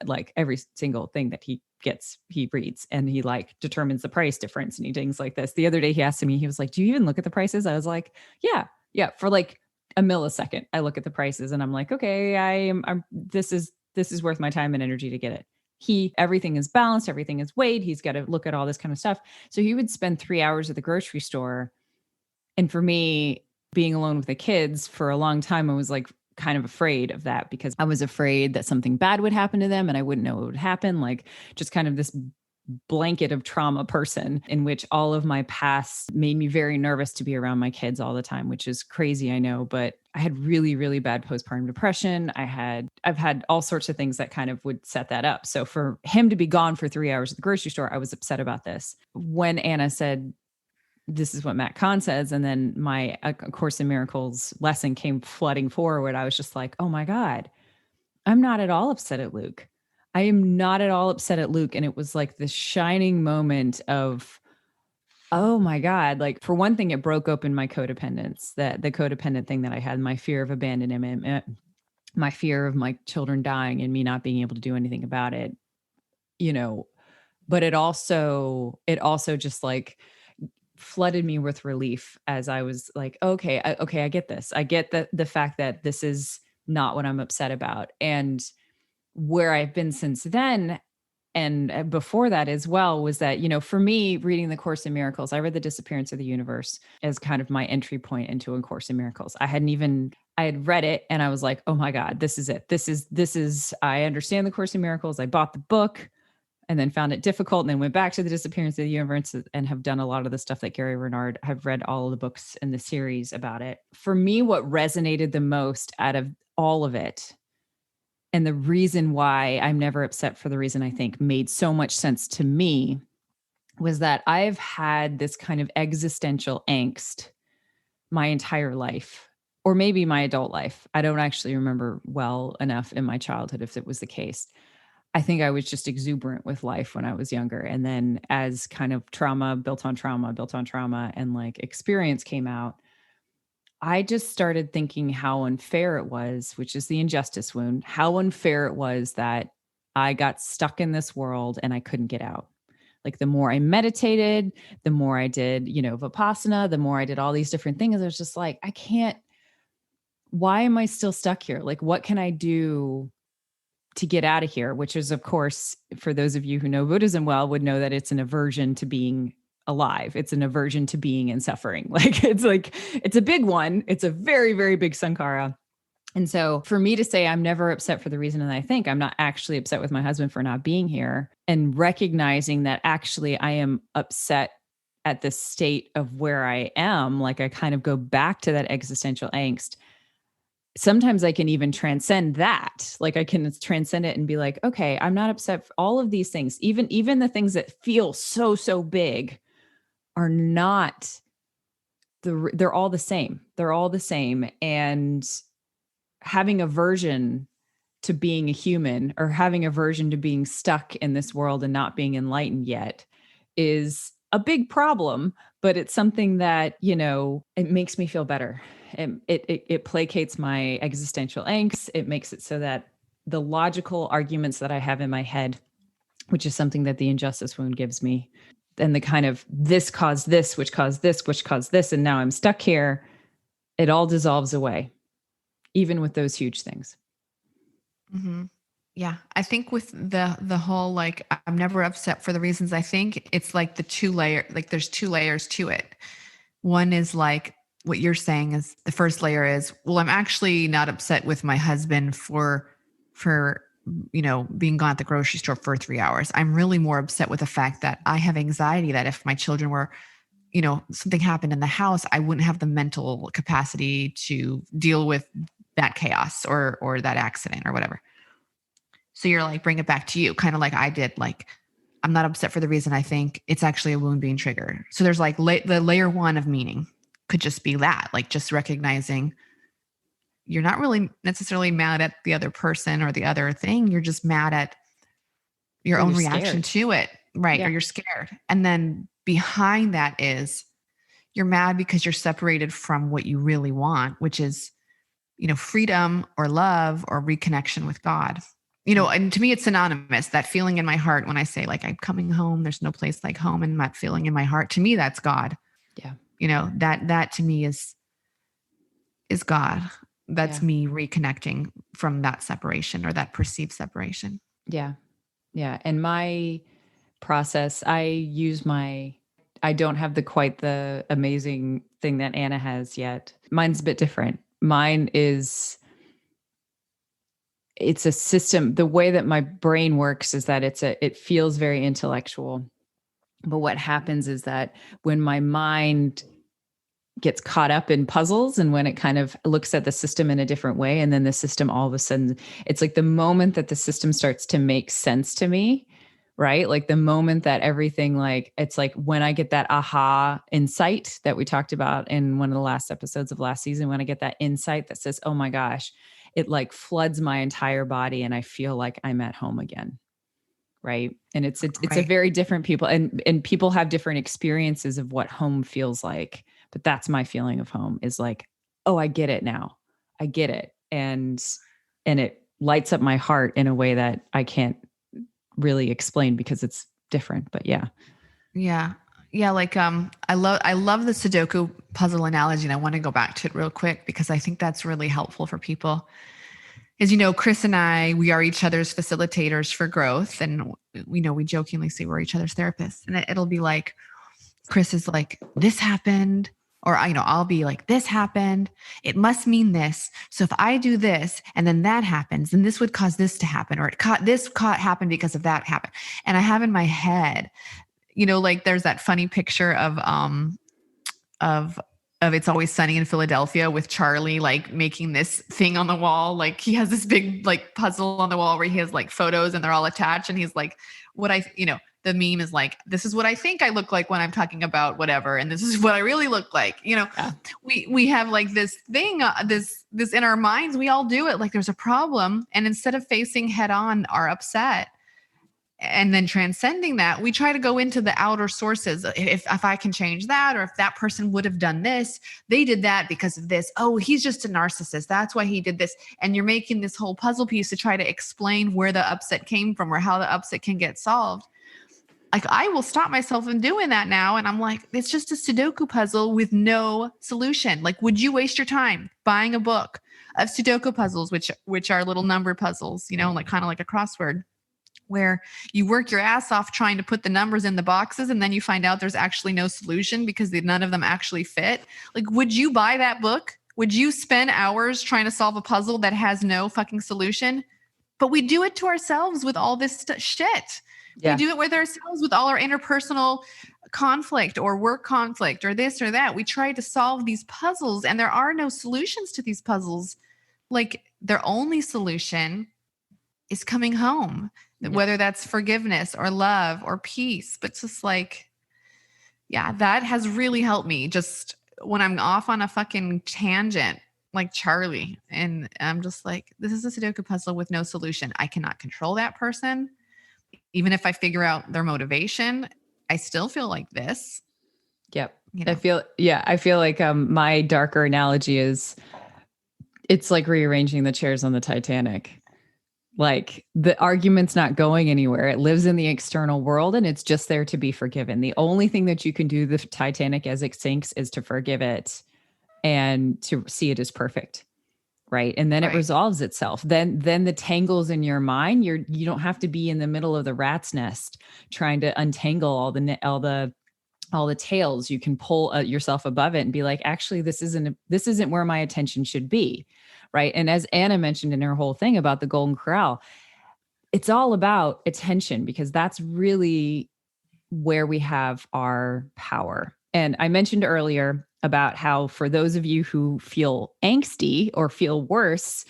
like every single thing that he gets, he reads, and he determines the price difference and things like this. The other day he asked me, he was like, do you even look at the prices? I was like, yeah. For like a millisecond, I look at the prices and I'm like, okay, this is worth my time and energy to get it. Everything is balanced. Everything is weighed. He's got to look at all this kind of stuff. So he would spend 3 hours at the grocery store. And for me, being alone with the kids for a long time, I was like kind of afraid of that, because I was afraid that something bad would happen to them and I wouldn't know what would happen. Like, just kind of this blanket of trauma person, in which all of my past made me very nervous to be around my kids all the time, which is crazy, I know, but I had really, really bad postpartum depression. I've had all sorts of things that kind of would set that up. So for him to be gone for 3 hours at the grocery store, I was upset about this. When Anna said, this is what Matt Kahn says, and then my A Course in Miracles lesson came flooding forward, I was just like, oh my God, I'm not at all upset at Luke. I am not at all upset at Luke. And it was like this shining moment of, oh my God. Like, for one thing, it broke open my codependence, the codependent thing that I had, my fear of abandonment, my fear of my children dying and me not being able to do anything about it, but it also just like flooded me with relief, as I was like, okay, I get this. I get the fact that this is not what I'm upset about. And where I've been since then, and before that as well, was that, for me, reading the Course in Miracles, I read The Disappearance of the Universe as kind of my entry point into A Course in Miracles. I had read it and I was like, oh my God, this is it. This is, I understand the Course in Miracles. I bought the book and then found it difficult, and then went back to The Disappearance of the Universe and have done a lot of the stuff that Gary Renard. Have read all of the books in the series about it. For me, what resonated the most out of all of it, and the reason why I'm never upset for the reason I think made so much sense to me, was that I've had this kind of existential angst my entire life, or maybe my adult life. I don't actually remember well enough in my childhood if it was the case. I think I was just exuberant with life when I was younger. And then as kind of trauma built on trauma, and like experience came out, I just started thinking how unfair it was, which is the injustice wound, how unfair it was that I got stuck in this world and I couldn't get out. Like the more I meditated, the more I did, Vipassana, the more I did all these different things. I was just like, I can't, why am I still stuck here? Like, what can I do to get out of here? Which is, of course, for those of you who know Buddhism well, would know that it's an aversion to being alive. It's an aversion to being in suffering. It's a big one. It's a very, very big sankhara. And so for me to say I'm never upset for the reason that I think, I'm not actually upset with my husband for not being here, and recognizing that actually I am upset at the state of where I am, like I kind of go back to that existential angst. Sometimes I can even transcend that. Like I can transcend it and be like, okay, I'm not upset for all of these things. Even the things that feel so big are not they're all the same. They're all the same. And having aversion to being a human, or having aversion to being stuck in this world and not being enlightened yet, is a big problem, but it's something that, it makes me feel better. It placates my existential angst. It makes it so that the logical arguments that I have in my head, which is something that the injustice wound gives me, and the kind of this caused this, which caused this, which caused this, and now I'm stuck here, it all dissolves away, even with those huge things. Mm-hmm. Yeah. I think with the whole, like, I'm never upset for the reasons I think, it's like there's 2 layers to it. One is like what you're saying is the first layer is, well, I'm actually not upset with my husband for being gone at the grocery store for 3 hours. I'm really more upset with the fact that I have anxiety that if my children were, something happened in the house, I wouldn't have the mental capacity to deal with that chaos or that accident or whatever. So you're like, bring it back to you, kind of like I did. Like, I'm not upset for the reason I think, it's actually a wound being triggered. So there's like the layer 1 of meaning could just be that, like just recognizing you're not really necessarily mad at the other person or the other thing. You're just mad at your own reaction to it. Right. Yeah. Or you're scared. And then behind that is you're mad because you're separated from what you really want, which is, freedom or love or reconnection with God. And to me, it's synonymous, that feeling in my heart when I say, like, I'm coming home, there's no place like home, and that feeling in my heart, to me, that's God. Yeah. That to me is God. That's me reconnecting from that separation or that perceived separation. Yeah. Yeah. And my process, I don't have quite the amazing thing that Anna has yet. Mine's a bit different. Mine is, it's a system. The way that my brain works is that it feels very intellectual. But what happens is that when my mind gets caught up in puzzles, and when it kind of looks at the system in a different way, and then the system all of a sudden, it's like the moment that the system starts to make sense to me, right? Like the moment that everything, like, it's like when I get that aha insight that we talked about in one of the last episodes of last season, when I get that insight that says, oh my gosh, it like floods my entire body and I feel like I'm at home again. Right. And it's a very different people, and people have different experiences of what home feels like. But that's my feeling of home, is like, oh, I get it now. I get it. And it lights up my heart in a way that I can't really explain because it's different, but yeah. Yeah. Yeah. Like, I love the Sudoku puzzle analogy, and I want to go back to it real quick because I think that's really helpful for people. As you know, Chris and I, we are each other's facilitators for growth. And we jokingly say we're each other's therapists. And it'll be like, Chris is like, this happened. Or, I'll be like, this happened. It must mean this. So if I do this and then that happens, then this would cause this to happen. Or this happened because of that happened. And I have in my head, like there's that funny picture of It's Always Sunny in Philadelphia with Charlie, like making this thing on the wall. Like he has this big like puzzle on the wall where he has like photos and they're all attached. And he's like, the meme is like, this is what I think I look like when I'm talking about whatever. And this is what I really look like. You know, Yeah. we have like this thing, this in our minds, we all do it. Like there's a problem. And instead of facing head on our upset and then transcending that, we try to go into the outer sources. If I can change that, or if that person would have done this, they did that because of this. Oh, he's just a narcissist. That's why he did this. And you're making this whole puzzle piece to try to explain where the upset came from or how the upset can get solved. Like I will stop myself from doing that now. And I'm like, it's just a Sudoku puzzle with no solution. Like, would you waste your time buying a book of Sudoku puzzles, which are little number puzzles, you know, like kind of like a crossword, where you work your ass off trying to put the numbers in the boxes and then you find out there's actually no solution because none of them actually fit? Like, would you buy that book? Would you spend hours trying to solve a puzzle that has no fucking solution? But we do it to ourselves with all this shit. Yeah. We do it with ourselves with all our interpersonal conflict or work conflict or this or that. We try to solve these puzzles and there are no solutions to these puzzles. Like their only solution is coming home. Whether that's forgiveness or love or peace. But just like, yeah, that has really helped me just when I'm off on a fucking tangent, like Charlie. And I'm just like, this is a Sudoku puzzle with no solution. I cannot control that person. Even if I figure out their motivation, I still feel like this. Yep. You know? I feel like my darker analogy is it's like rearranging the chairs on the Titanic. Like the argument's not going anywhere. It lives in the external world and it's just there to be forgiven. The only thing that you can do the Titanic as it sinks is to forgive it and to see it as perfect. Right. And then it resolves itself. Then the tangles in your mind, you don't have to be in the middle of the rat's nest trying to untangle all the tails. You can pull yourself above it and be like, actually, this isn't where my attention should be. Right. And as Anna mentioned in her whole thing about the Golden Corral, it's all about attention because that's really where we have our power. And I mentioned earlier about how for those of you who feel angsty or feel worse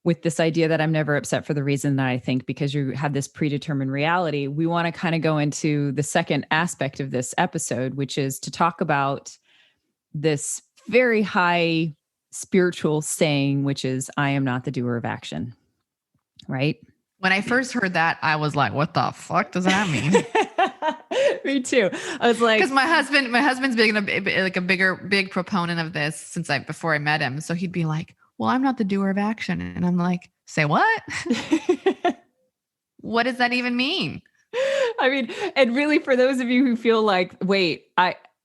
with this idea that I'm never upset for the reason that I think because you have this predetermined reality, we want to kind of go into the second aspect of this episode, which is to talk about this very high spiritual saying, which is, I am not the doer of action. Right? When I first heard that, I was like, what the fuck does that mean? Me too. I was like, because my husband's big proponent of this before I met him. So he'd be like, well, I'm not the doer of action. And I'm like, say what? What does that even mean? I mean, and really for those of you who feel like, wait,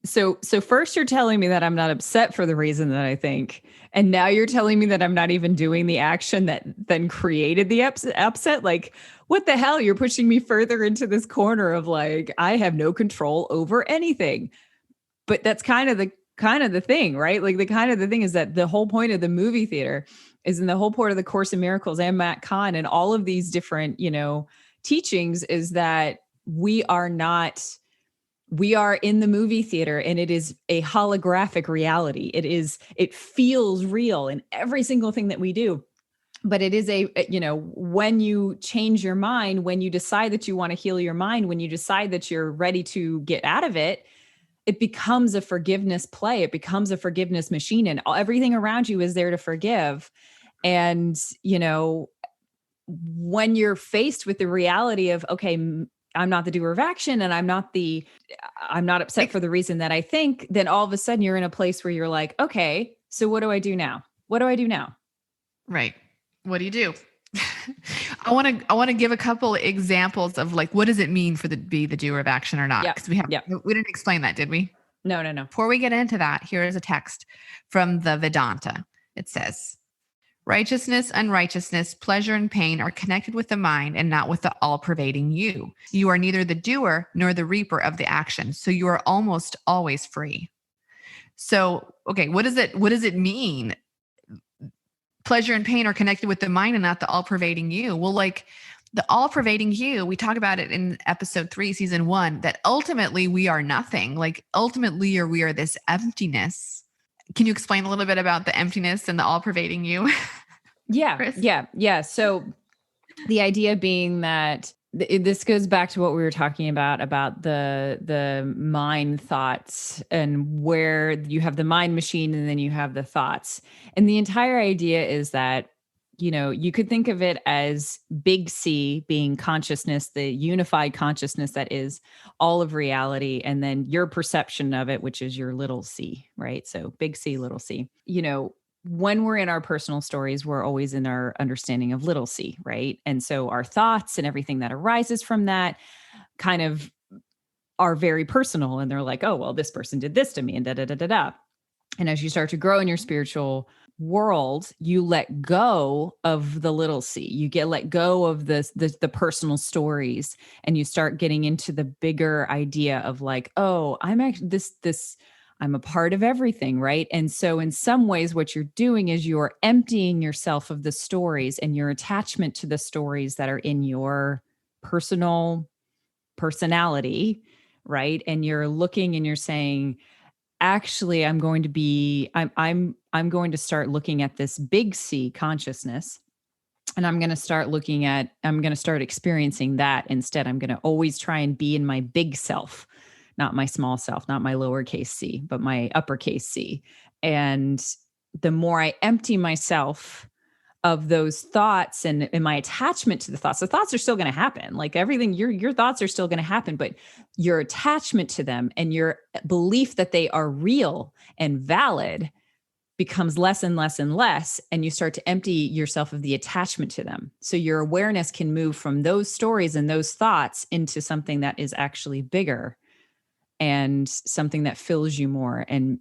so first you're telling me that I'm not upset for the reason that I think, and now you're telling me that I'm not even doing the action that then created the upset. Like, what the hell? You're pushing me further into this corner of like, I have no control over anything. But that's kind of the thing, right? Like the thing is that the whole point of the movie theater is in the whole point of the Course in Miracles and Matt Kahn and all of these different, teachings is that we are in the movie theater and it is a holographic reality. It feels real in every single thing that we do. But it is when you change your mind, when you decide that you want to heal your mind, when you decide that you're ready to get out of it, it becomes a forgiveness play. It becomes a forgiveness machine and everything around you is there to forgive. And, when you're faced with the reality of, okay, I'm not the doer of action and I'm not upset for the reason that I think, then all of a sudden you're in a place where you're like, okay, so what do I do now? What do I do now? Right. What do you do? I want to give a couple examples of like, what does it mean for be the doer of action or not? Because we didn't explain that, did we? No. Before we get into that, here is a text from the Vedanta. It says, righteousness, unrighteousness, pleasure, and pain are connected with the mind and not with the all-pervading you. You are neither the doer nor the reaper of the action, so you are almost always free. So, okay, what does it mean? Pleasure and pain are connected with the mind and not the all-pervading you. Well, like the all-pervading you, we talk about it in episode 3, season 1, that ultimately we are nothing. Like ultimately we are this emptiness. Can you explain a little bit about the emptiness and the all-pervading you? Yeah. Chris? Yeah. So the idea being that This goes back to what we were talking about the mind thoughts, and where you have the mind machine and then you have the thoughts. And the entire idea is that, you could think of it as big C being consciousness, the unified consciousness that is all of reality, and then your perception of it, which is your little c, right? So big C, little c. When we're in our personal stories, we're always in our understanding of little c, right? And so our thoughts and everything that arises from that kind of are very personal. And they're like, oh, well, this person did this to me, and da da da da da. And as you start to grow in your spiritual world, you let go of the little c. You let go of the personal stories, and you start getting into the bigger idea of like, oh, I'm actually this. I'm a part of everything, right? And so in some ways, what you're doing is you're emptying yourself of the stories and your attachment to the stories that are in your personality, right? And you're looking and you're saying, actually, I'm going to start looking at this big C consciousness, and I'm going to start experiencing that instead. I'm going to always try and be in my big self, not my small self, not my lowercase c, but my uppercase C. And the more I empty myself of those thoughts and my attachment to the thoughts are still going to happen. Like everything, your thoughts are still going to happen, but your attachment to them and your belief that they are real and valid becomes less and less and less. And you start to empty yourself of the attachment to them. So your awareness can move from those stories and those thoughts into something that is actually bigger and something that fills you more. And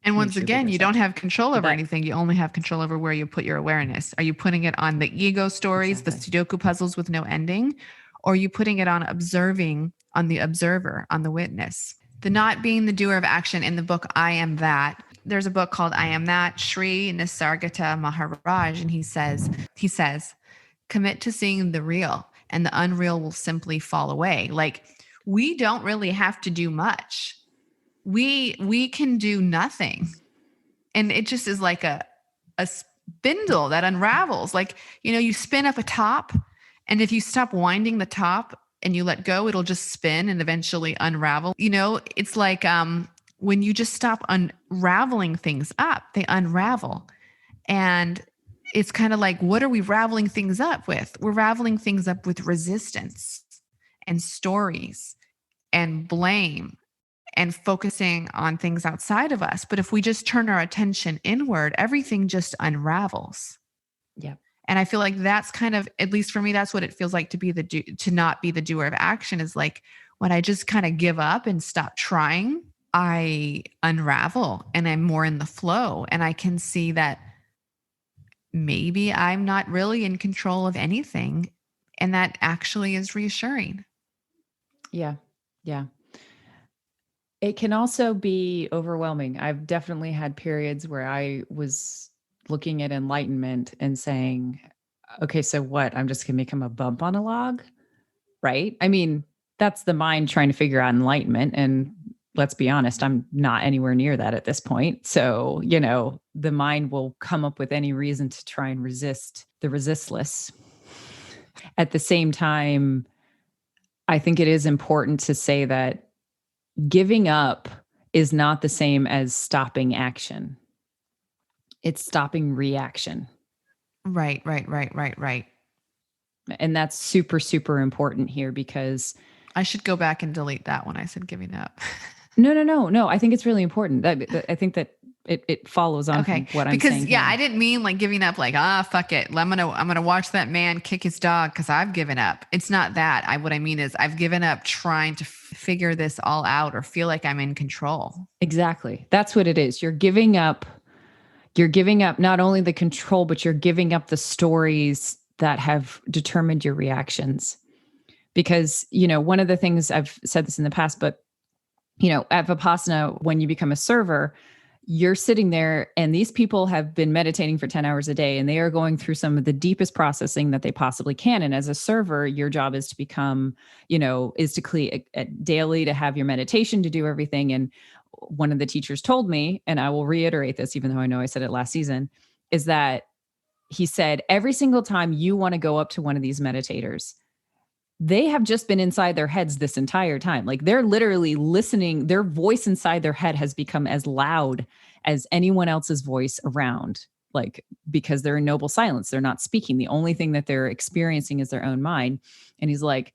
once again, you don't have control over anything. You only have control over where you put your awareness. Are you putting it on the ego stories, the Sudoku puzzles with no ending? Or are you putting it on observing, on the observer, on the witness? The not being the doer of action in the book, I Am That. There's a book called I Am That, Sri Nisargadatta Maharaj. And he says, commit to seeing the real, and the unreal will simply fall away. Like, we don't really have to do much. We can do nothing. And it just is like a spindle that unravels. Like, you spin up a top, and if you stop winding the top and you let go, it'll just spin and eventually unravel. It's like when you just stop unraveling things up, they unravel. And it's kind of like, what are we raveling things up with? We're raveling things up with resistance and stories and blame and focusing on things outside of us. But if we just turn our attention inward, everything just unravels. Yeah. And I feel like that's kind of, at least for me, that's what it feels like to not be the doer of action, is like when I just kind of give up and stop trying, I unravel and I'm more in the flow. And I can see that maybe I'm not really in control of anything. And that actually is reassuring. Yeah. Yeah. It can also be overwhelming. I've definitely had periods where I was looking at enlightenment and saying, okay, so what? I'm just going to become a bump on a log, right? I mean, that's the mind trying to figure out enlightenment. And let's be honest, I'm not anywhere near that at this point. So, the mind will come up with any reason to try and resist the resistless. At the same time, I think it is important to say that giving up is not the same as stopping action. It's stopping reaction. Right. And that's super, super important here, because I should go back and delete that when I said giving up. No. I think it's really important. I think that it follows on from what I'm saying. Because I didn't mean like giving up, like, fuck it. I'm gonna watch that man kick his dog because I've given up. It's not that. What I mean is I've given up trying to figure this all out or feel like I'm in control. Exactly. That's what it is. You're giving up not only the control, but you're giving up the stories that have determined your reactions. Because, one of the things, I've said this in the past, but, at Vipassana, when you become a server, you're sitting there and these people have been meditating for 10 hours a day, and they are going through some of the deepest processing that they possibly can. And as a server, your job is to become, is to clean daily, to have your meditation, to do everything. And one of the teachers told me, and I will reiterate this, even though I know I said it last season, is that he said, every single time you want to go up to one of these meditators, they have just been inside their heads this entire time. Like they're literally listening. Their voice inside their head has become as loud as anyone else's voice around, like, because they're in noble silence. They're not speaking. The only thing that they're experiencing is their own mind. And he's like,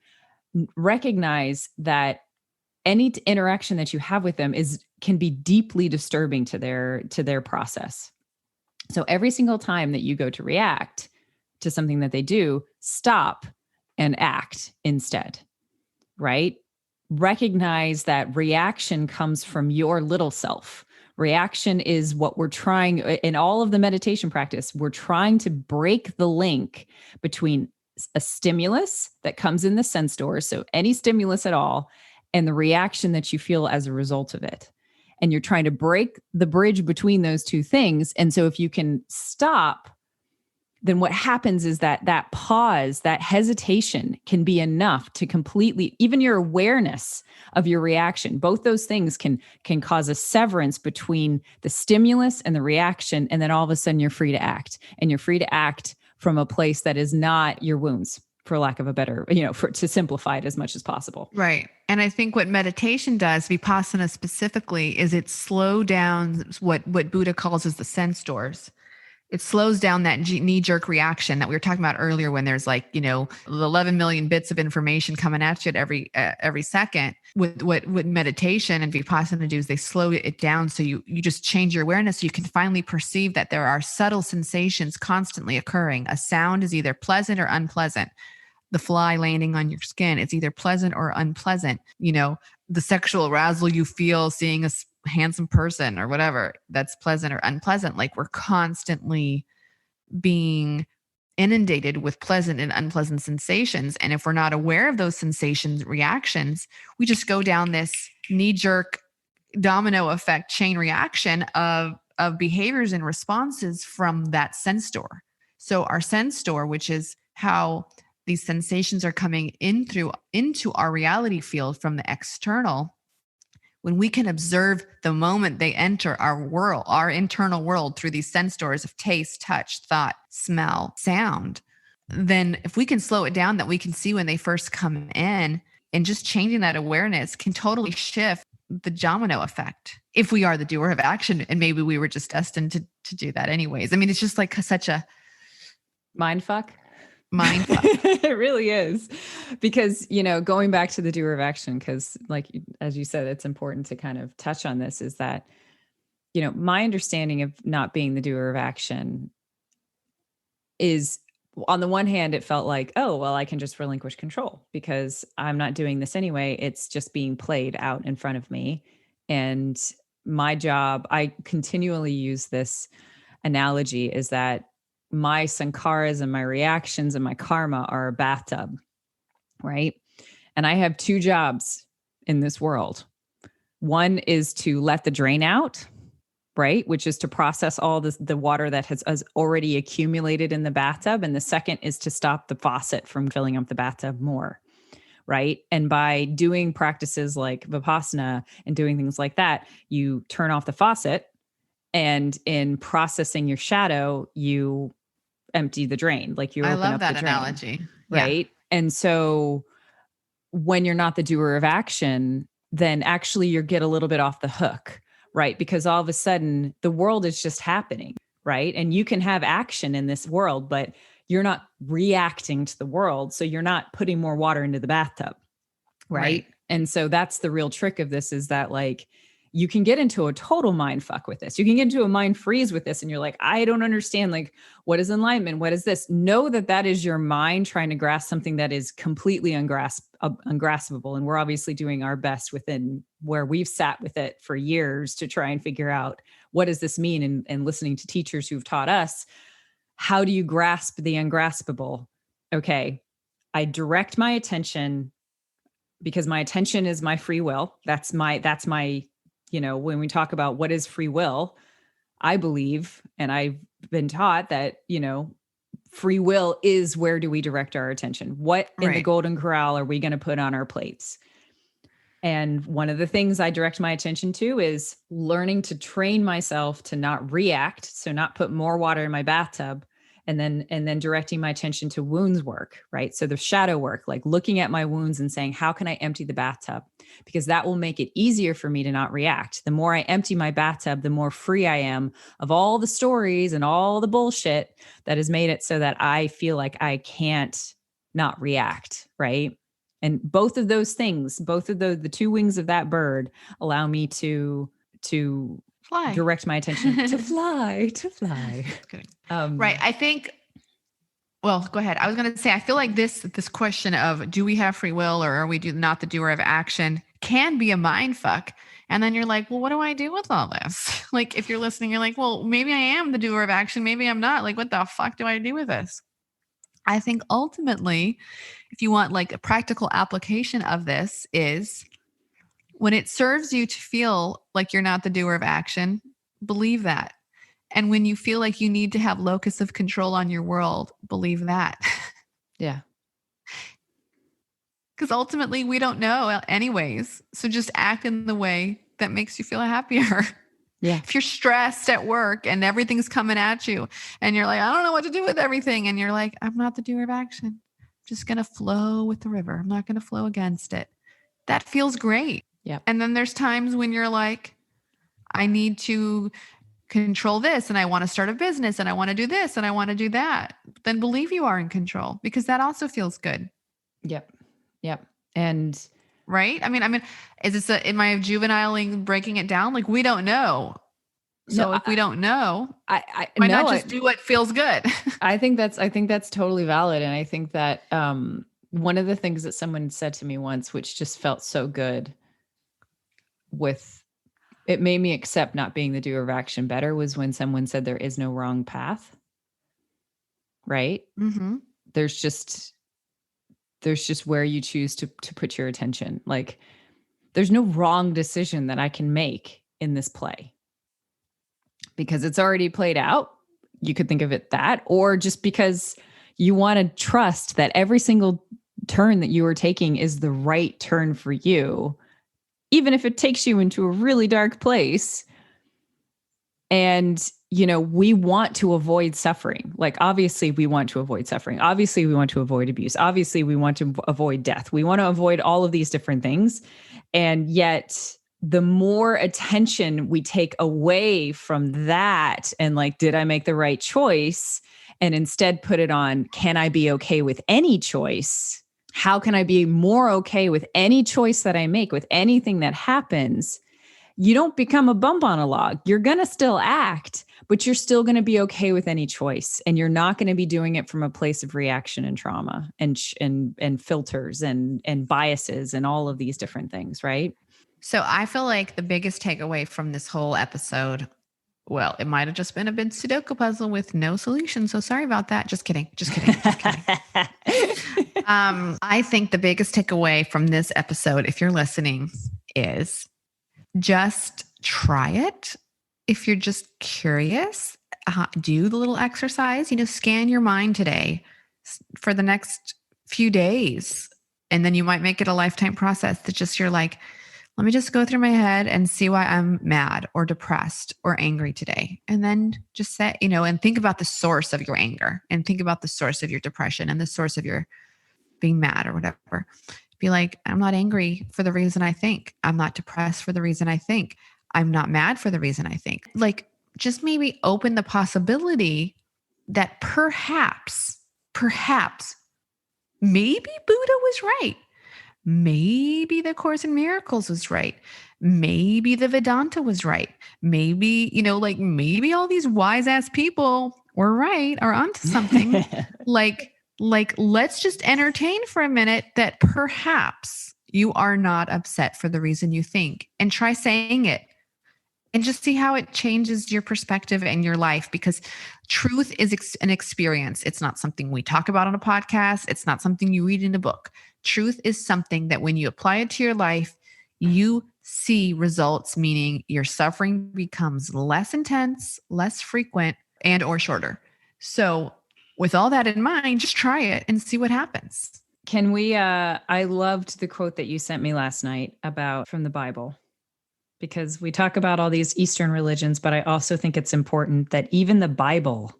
recognize that any interaction that you have with them can be deeply disturbing to their process. So every single time that you go to react to something that they do, stop and act instead, right? Recognize that reaction comes from your little self. Reaction is what we're trying in all of the meditation practice. We're trying to break the link between a stimulus that comes in the sense door, so any stimulus at all, and the reaction that you feel as a result of it. And you're trying to break the bridge between those two things. And so if you can stop, then what happens is that pause, that hesitation can be enough to completely, even your awareness of your reaction, both those things can cause a severance between the stimulus and the reaction. And then all of a sudden you're free to act, and you're free to act from a place that is not your wounds, for lack of a better, to simplify it as much as possible. Right. And I think what meditation does, Vipassana specifically, is it slow down what Buddha calls as the sense doors. It slows down that knee-jerk reaction that we were talking about earlier, when there's 11 million bits of information coming at you at every second. What meditation and Vipassana do is they slow it down, so you just change your awareness, so you can finally perceive that there are subtle sensations constantly occurring. A sound is either pleasant or unpleasant. The fly landing on your skin, it's either pleasant or unpleasant. The sexual arousal you feel seeing a handsome person or whatever, that's pleasant or unpleasant. Like, we're constantly being inundated with pleasant and unpleasant sensations. And if we're not aware of those sensations, reactions, we just go down this knee-jerk domino effect chain reaction of behaviors and responses from that sense door. So our sense door, which is how these sensations are coming into our reality field from the external, when we can observe the moment they enter our world, our internal world, through these sense doors of taste, touch, thought, smell, sound, then if we can slow it down, that we can see when they first come in, and just changing that awareness can totally shift the domino effect. If we are the doer of action, and maybe we were just destined to do that anyways. I mean, it's just like such a mind fuck. It really is, because going back to the doer of action, because as you said, it's important to kind of touch on this, is that my understanding of not being the doer of action is, on the one hand, it felt like, oh well, I can just relinquish control because I'm not doing this anyway, it's just being played out in front of me. And my job, I continually use this analogy, is that my sankharas and my reactions and my karma are a bathtub, right? And I have two jobs in this world. One is to let the drain out, right? Which is to process all the water that has already accumulated in the bathtub. And the second is to stop the faucet from filling up the bathtub more, right? And by doing practices like Vipassana and doing things like that, you turn off the faucet, and in processing your shadow, you empty the drain. Like, you open up the drain. I love that analogy. Right. Yeah. And so when you're not the doer of action, then actually you get a little bit off the hook, right? Because all of a sudden the world is just happening, right? And you can have action in this world, but you're not reacting to the world. So you're not putting more water into the bathtub. Right. And so that's the real trick of this, is that you can get into a total mind fuck with this. You can get into a mind freeze with this. And you're like, I don't understand. What is enlightenment? What is this? Know that is your mind trying to grasp something that is completely ungraspable. And we're obviously doing our best within where we've sat with it for years to try and figure out, what does this mean? And listening to teachers who've taught us, how do you grasp the ungraspable? Okay, I direct my attention, because my attention is my free will. That's my when we talk about what is free will, I believe, and I've been taught that, free will is, where do we direct our attention? What in the golden corral are we going to put on our plates? And one of the things I direct my attention to is learning to train myself to not react. So not put more water in my bathtub, and then directing my attention to wounds work, right? So the shadow work, like looking at my wounds and saying, how can I empty the bathtub? Because that will make it easier for me to not react. The more I empty my bathtub, the more free I am of all the stories and all the bullshit that has made it so that I feel like I can't not react, right? And both of those things, both of the two wings of that bird allow me to Fly. direct my attention to fly. Right. I think, well, go ahead. I was going to say, I feel like this question of do we have free will or are we not the doer of action can be a mind fuck. And then you're like, well, what do I do with all this? Like, if you're listening, you're like, well, maybe I am the doer of action. Maybe I'm not. Like, what the fuck do I do with this? I think ultimately, if you want like a practical application of this, is when it serves you to feel like you're not the doer of action, believe that. And when you feel like you need to have locus of control on your world, believe that. Yeah. Because ultimately we don't know anyways. So just act in the way that makes you feel happier. Yeah. If you're stressed at work and everything's coming at you and you're like, I don't know what to do with everything. And you're like, I'm not the doer of action. I'm just going to flow with the river. I'm not going to flow against it. That feels great. Yeah. And then there's times when you're like, I need to control this and I want to start a business and I want to do this and I want to do that. Then believe you are in control because that also feels good. Yep. And right. I mean, is this am I juveniling breaking it down? Like we don't know. So if we don't know, why not just do what feels good? I think that's totally valid. And I think that one of the things that someone said to me once, which just felt so good it made me accept not being the doer of action better, was when someone said there is no wrong path. Right? Mm-hmm. There's just where you choose to put your attention. Like there's no wrong decision that I can make in this play because it's already played out. You could think of it that, or just because you want to trust that every single turn that you are taking is the right turn for you, even if it takes you into a really dark place. And, we want to avoid suffering. Like, obviously we want to avoid suffering. Obviously we want to avoid abuse. Obviously we want to avoid death. We want to avoid all of these different things. And yet the more attention we take away from that and like, did I make the right choice? And instead put it on, can I be okay with any choice? How can I be more okay with any choice that I make, with anything that happens? You don't become a bump on a log. You're going to still act, but you're still going to be okay with any choice. And you're not going to be doing it from a place of reaction and trauma and filters and biases and all of these different things, right? So I feel like the biggest takeaway from this whole episode, well, it might have just been a big Sudoku puzzle with no solution. So sorry about that. Just kidding. I think the biggest takeaway from this episode, if you're listening, is just try it. If you're just curious, do the little exercise, scan your mind today for the next few days. And then you might make it a lifetime process that just, you're like, let me just go through my head and see why I'm mad or depressed or angry today. And then just set, and think about the source of your anger and think about the source of your depression and the source of your being mad or whatever. Be like, I'm not angry for the reason I think. I'm not depressed for the reason I think. I'm not mad for the reason I think. Like, just maybe open the possibility that perhaps, maybe Buddha was right. Maybe the Course in Miracles was right. Maybe the Vedanta was right. Maybe, maybe all these wise ass people were right or onto something. Like, let's just entertain for a minute that perhaps you are not upset for the reason you think, and try saying it and just see how it changes your perspective and your life, because truth is an experience. It's not something we talk about on a podcast. It's not something you read in a book. Truth is something that when you apply it to your life, you see results, meaning your suffering becomes less intense, less frequent, and or shorter. So with all that in mind, just try it and see what happens. Can we, I loved the quote that you sent me last night from the Bible, because we talk about all these Eastern religions, but I also think it's important that even the Bible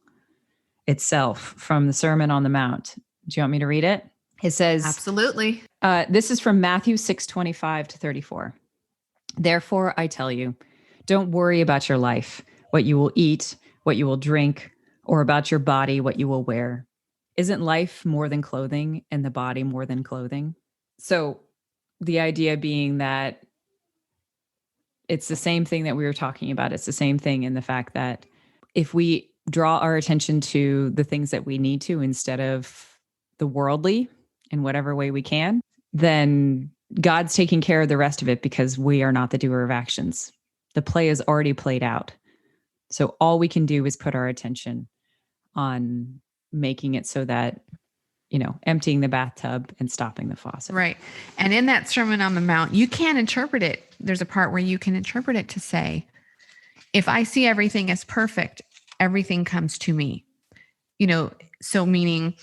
itself from the Sermon on the Mount. Do you want me to read it? It says, Absolutely. This is from Matthew 6:25-34. Therefore, I tell you, don't worry about your life, what you will eat, what you will drink, or about your body, what you will wear. Isn't life more than clothing and the body more than clothing? So the idea being that it's the same thing that we were talking about. It's the same thing in the fact that if we draw our attention to the things that we need to instead of the worldly in whatever way we can, then God's taking care of the rest of it because we are not the doer of actions. The play is already played out. So all we can do is put our attention on making it so that, emptying the bathtub and stopping the faucet. Right. And in that Sermon on the Mount, you can interpret it. There's a part where you can interpret it to say, if I see everything as perfect, everything comes to me. So meaning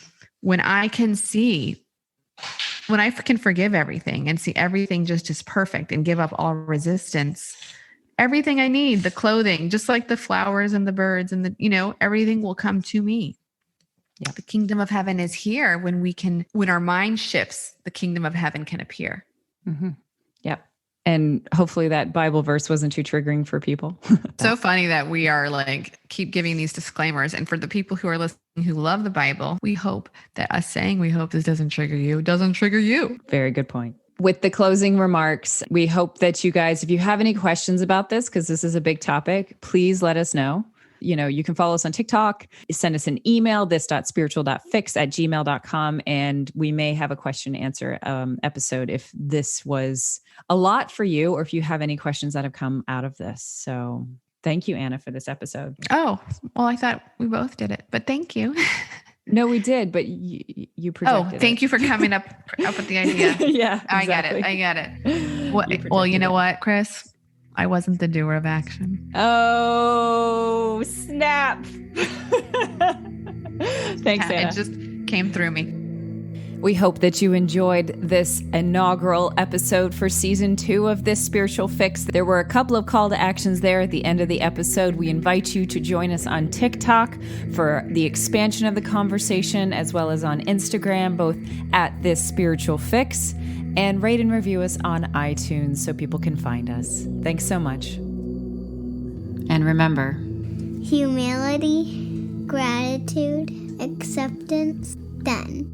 when I can forgive everything and see everything just as perfect and give up all resistance, everything I need, the clothing, just like the flowers and the birds and everything will come to me. Yeah. The kingdom of heaven is here when our mind shifts, the kingdom of heaven can appear. Mm-hmm. Yep. And hopefully that Bible verse wasn't too triggering for people. So funny that we are keep giving these disclaimers. And for the people who are listening who love the Bible, we hope that us saying we hope this doesn't trigger you, doesn't trigger you. Very good point. With the closing remarks, we hope that you guys, if you have any questions about this, because this is a big topic, please let us know. You can follow us on TikTok, send us an email, this.spiritual.fix@gmail.com. And we may have a question and answer episode if this was a lot for you or if you have any questions that have come out of this. So thank you, Anna, for this episode. Oh, well, I thought we both did it, but thank you. No, we did, but you projected thank you for coming up with the idea. Yeah, exactly. I get it. Well, you know what, Chris? I wasn't the doer of action. Oh, snap. Thanks, Anna. It just came through me. We hope that you enjoyed this inaugural episode for season 2 of This Spiritual Fix. There were a couple of call to actions there at the end of the episode. We invite you to join us on TikTok for the expansion of the conversation, as well as on Instagram, both at This Spiritual Fix, and rate and review us on iTunes so people can find us. Thanks so much. And remember, humility, gratitude, acceptance, done.